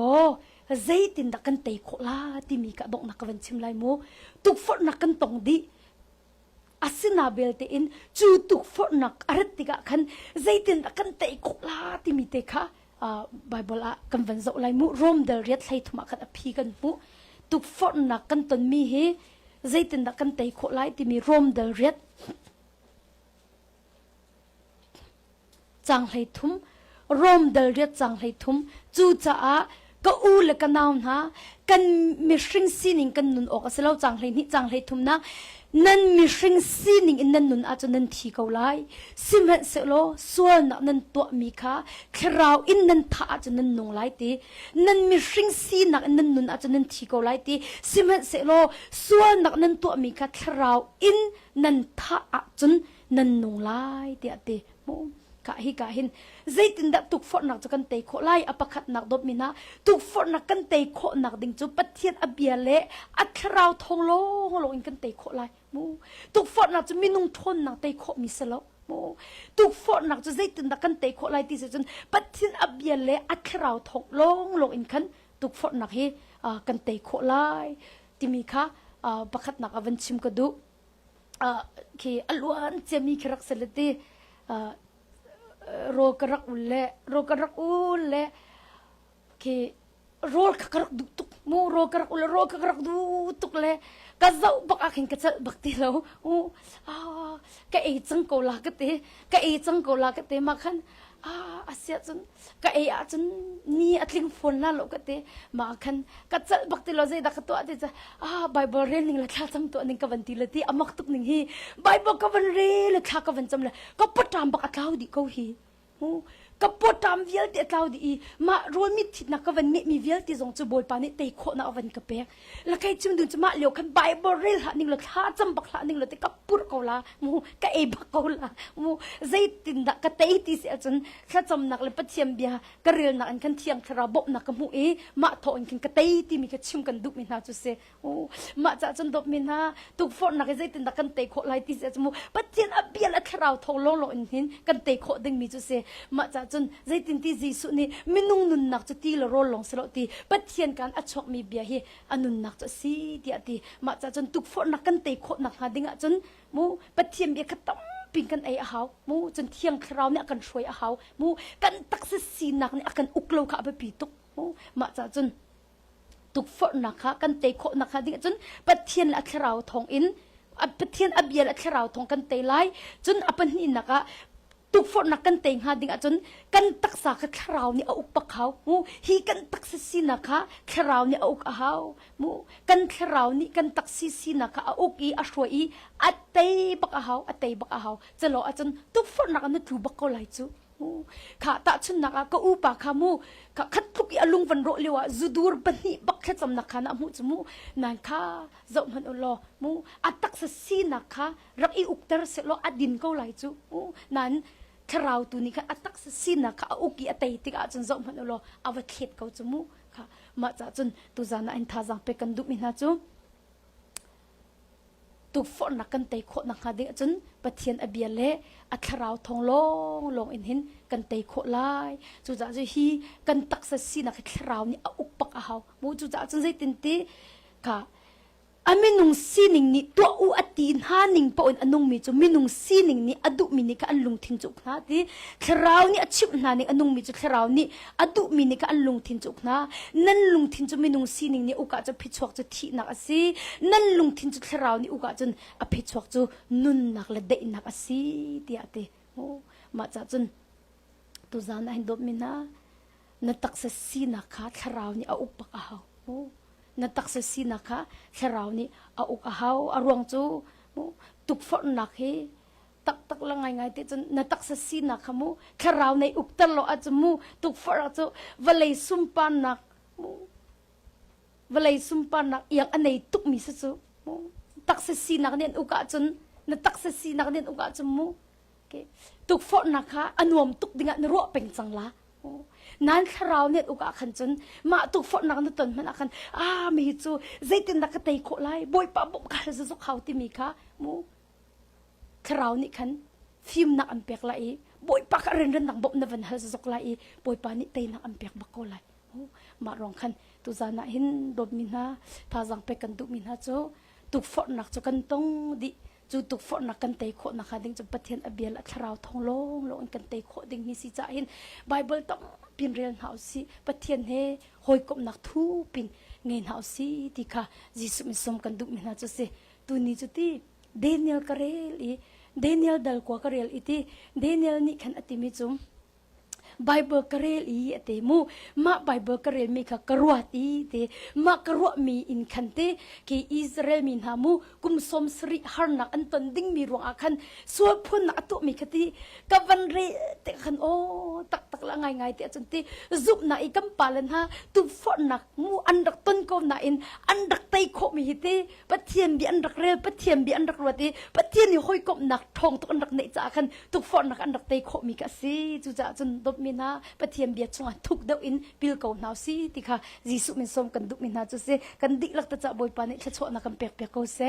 ใจตินดักกันเตะโคลาที่มีกระดกนักวันชิมไลโมตุกฝนนักกันตรงดีอาศินาเบลเตอินจูตุกฝนนักอารัติกะขันใจตินดักกันเตะโคลาที่มีเตะค่ะไบเบิลอะกันวันเจ้าไลโมโรมเดลเรียดไลทุมากันอภิกันมุตุกฝนนักกันตนมีเฮใจตินดักกันเตะโคลาที่มีโรมเดลเรียดจังไลทุมโรมเดลเรียดจังไลทุมจูจ้าก็อูเลกันนาวนะกันมีสิ่งสิ่งกันนุนออกเสลาจังไลนี่จังไลทุมนะนั่นมีสิ่งสิ่งอินนั่นนุนอาจจะนั่นที่เขาไล่สิมันเสลส่วนนั่นตัวมีค่ะคราวอินนั่นท่าอาจจะนั่นนงไล่ตีนั่นมีสิ่งสิ่งนั่นนุนอาจจะนั่นที่เขาไล่ตีสิมันเสลส่วนนั่นตัวมีค่ะคราวอินนั่นท่าอาจจะนั่นนงไล่ตีอะตีโมกะหินใจตินดักตุกฝนนักจะกันเตะโคไลอปะขัดนักดบมินะตุกฝนนักกันเตะโคนักดิ่งจูปัดเทียนอเบียเละอัคราวทองโลอินกันเตะโคไลมูตุกฝนนักจะมีนุ่งทนนักเตะโคมิสละมูตุกฝนนักจะใจตินดักกันเตะโคไลที่สุดจนปัดเทียนอเบียเละอัคราวทองโลอินกันตุกฝนนักเฮกันเตะโคไลที่มีค่ะปะขัดนักอวันชิมกระดูคืออลวนจะมีครักเสลตีโรกรักอุลเล่คือโรกรักดูตุกมูโรกรักอุลโรกรักดูตุกเล่ก็จะบักอาขินก็จะบักตีแล้วก็ไอจังโกลากเตมาขันอาเซียจนก็ไออาจนนี่อัดลิงฝนละโลกเตมาขันก็จะบักตีเราใจดักตัวอาจจะไบเบิลเรียนหนึ่งละท่าจำตัวหนึ่งกับวันตีละที่อามักตุกหนึ่งฮีไบเบิลกับวันเรียนละท่ากับวันจำเลยก็ปวดตามบักอัดเท้าดีเขาฮีก็ปวดตามเวียลเตะเท้าดีมาโรยมิดทิดนักกับวันมีเวียลที่ส่งจะบอยปานี่เตะโคนักวันกับเปียแล้วใครจึงดูจะมาเลี้ยวขันไบเบิลเรียนละหนึ่งละท่าจำบักละหนึ่งละเตะกับปวดเขาละก็ไอบักเขาละใจตินดักก็เตะที่เสียจนข้าจำนักเลยปัจเจียมเบียก็เรียนนักอันขันเทียงคาราบบนักกับมาทอนขันก็เตะที่มีก็ชิมกันดุมินาจุเสมาจากจนดบมินาตุกฝนนักใจตินดักกันเตะโคไลที่เสียจมูปัจเจียนอเบียละคาราวทองโลอินหินกันเตะโคดึงมีจุเสมาจากจนใจตินที่จีสุนี่มินุงนุนนักจะตีละโรลลงสลอตีปัจเจียนการอัชกมีเบียเฮอนุนนักจะซีที่อตีมาจากจนตุกฝนนักกันเตะโคนักหาดิ่งจนมูปัจเจียนเบียขตั้มปิงกันไอ้อาหาวมูจนเที่ยงคราวเนี่ยกันช่วยอาหาวมูกันตักสีนักเนี่ยกันอุกโลกะไปปีตุกมูมาจากจนตุกฝนนักค่ะกันเตะโคนักหาดิ่งจนปัจเจียนละคราวทองอินปัจเจียนอเบียละคราวทองกันเตะไล่จนอปันนี่นักะตุกฝนนักกันเตงหาดิ่งจนกันตักษาคราวนี่เอาอุปกเขามูฮีกันตักสีนักะคราวนี่เอาอุกอาหาวมูกันคราวนี่กันตักสีนักะเอาอุกอาช่วยอัตเตบักอาหาวจะรอจนตุกฝนนักนั่นถูบักเขาไหลจูข้าตาชนนักก็อุปกขามูข้าคัดทุกอารมณ์วันโรเลวะจุดูร์บันนี่บักแค่จำนักขานะมูจมูนั่นข้าจะมันอัลลอฮ์มูอัตตักสีนักะรักอีอุกเตอร์เสลออดินเขาไหลจูนั่นคราวตัวนี้ค่ะอัตตักสีนักะอุกีอัตเตติกาจนจะมันอัลลอฮ์เอาไว้เข็ดเขาจมู ค่ะมาจากจนตุจานะอินทาจังไปกันดุมินาจูตุกฝนนักกันเตะโคนักหาดิ้งจนปะเทียนอเบียเละอัทราวทองลงอินหินกันเตะโคไลจูจ่าจะฮีกันตักเสีนักอัทราวนี่อุปปักเอามูจูจ่าจนใจตินตีค่ะอามินุงซีนิงนี่ตัวอูอตีนหานิงปอนอนุงมีจูมินุงซีนิงนี่อดุมินิกอันลุงทินจุกนะที่คราวนี่อชิบนานิงอนุงมีจูคราวนี่อดุมินิกอันลุงทินจุกนะนั่นลุงทินจูมินุงซีนิงนี่อุกาจะพิชวกจะทีนักสินั่นลุงทินจูคราวนี่อุกาจนอพิชวกจูนุนนักละเดนักสิเดียเตโอ้มาจากจนตุจานะเห็นดมินะนั่นตักเสซีนักขาคราวนี่อุปปักเอาโอ้นัตักเสซีนักค่ะแค่เรานี่เอาอุกเอาอารวงจูตุกฝนนักเฮตักละไงที่จนนัตักเสซีนักค่ะมูแค่เราในอุกตลอดจมูตุกฝนจูวลัยซุมปานักวลัยซุมปานักอย่างอันไหนตุกมีสัจูตักเสซีนักเนี่ยอุกจนนัตักเสซีนักเนี่ยอุกจมูตุกฝนนักค่ะอันวมตุกดิ่งอันรัวเป็นจังละนั้นคราวเนี่ยอุกอาขันจนมาตุกฝนนักนั่นตนมันอาขันมีจูใจตินนักเตยโคไลบอยปะบกการจะสุขเขาที่มีค่ะมูคราวนี้ขันฟิล์มนักอันเปียกไลบอยปะการเรนนักบกนวันฮัลจะสุขไลบอยปะนี่เตยนักอันเปียกบักโคไลมารองขันตุจานะหินดบมินาทาจังไปกันตุมินาโจตุกฝนนักจะกันตงดิจูตุกฝนนักกันเตยโคนักขันดิ้งจะปะเทียนอเบียละคราวทองลงกันเตยโคดิ้งนี่สิจ่าหินไบเบิลต้องปินเรียนหาสิปะเทียนเฮหอยกบนักทูปินเงินหาสิที่ค่ะจิสุมิสมกันดุมินาจะเสตุนี้จุดที่เดนิเอลกระเรลอีเดนิเอลดัลกว่ากระเรลอีที่เดนิเอลนี่ขันอติมิจุมไบเบิลกระเรลอีเตมูมาไบเบิลกระเรลมีค่ะกระวดอีเตมากระวดมีอินคันเตที่อิสราเอลมีนามูกุมสมสริฮาร์นักอันตันดิ้งมีรวงอาคันสวดพุ่นนักตุมีคดีกับวันเรเตคันโอตักละไงเตจนที่จุบนักอีกำปาลันฮะตุฝนนักมูอันดักต้นก็นักอินอันดักไตโคมีฮิตปะเทียนบีอันดักเรลปะเทียนบีอันดักรวดปะเทียนนี่หอยกบนักทองตุกอันดักเนจ่าคันตุฝนนักอันดักไตโคมีกะซีจุจ่าจนดบมีนาปะเทียนเบียดชงทุกเดาอินปิลเกาหนาวซีที่ค่ะจิสุมินสมกันดุมินาจุเซกันดิลักตะจ่าบอยปานิชะชวนักกันเปียกเปียกเกาเซ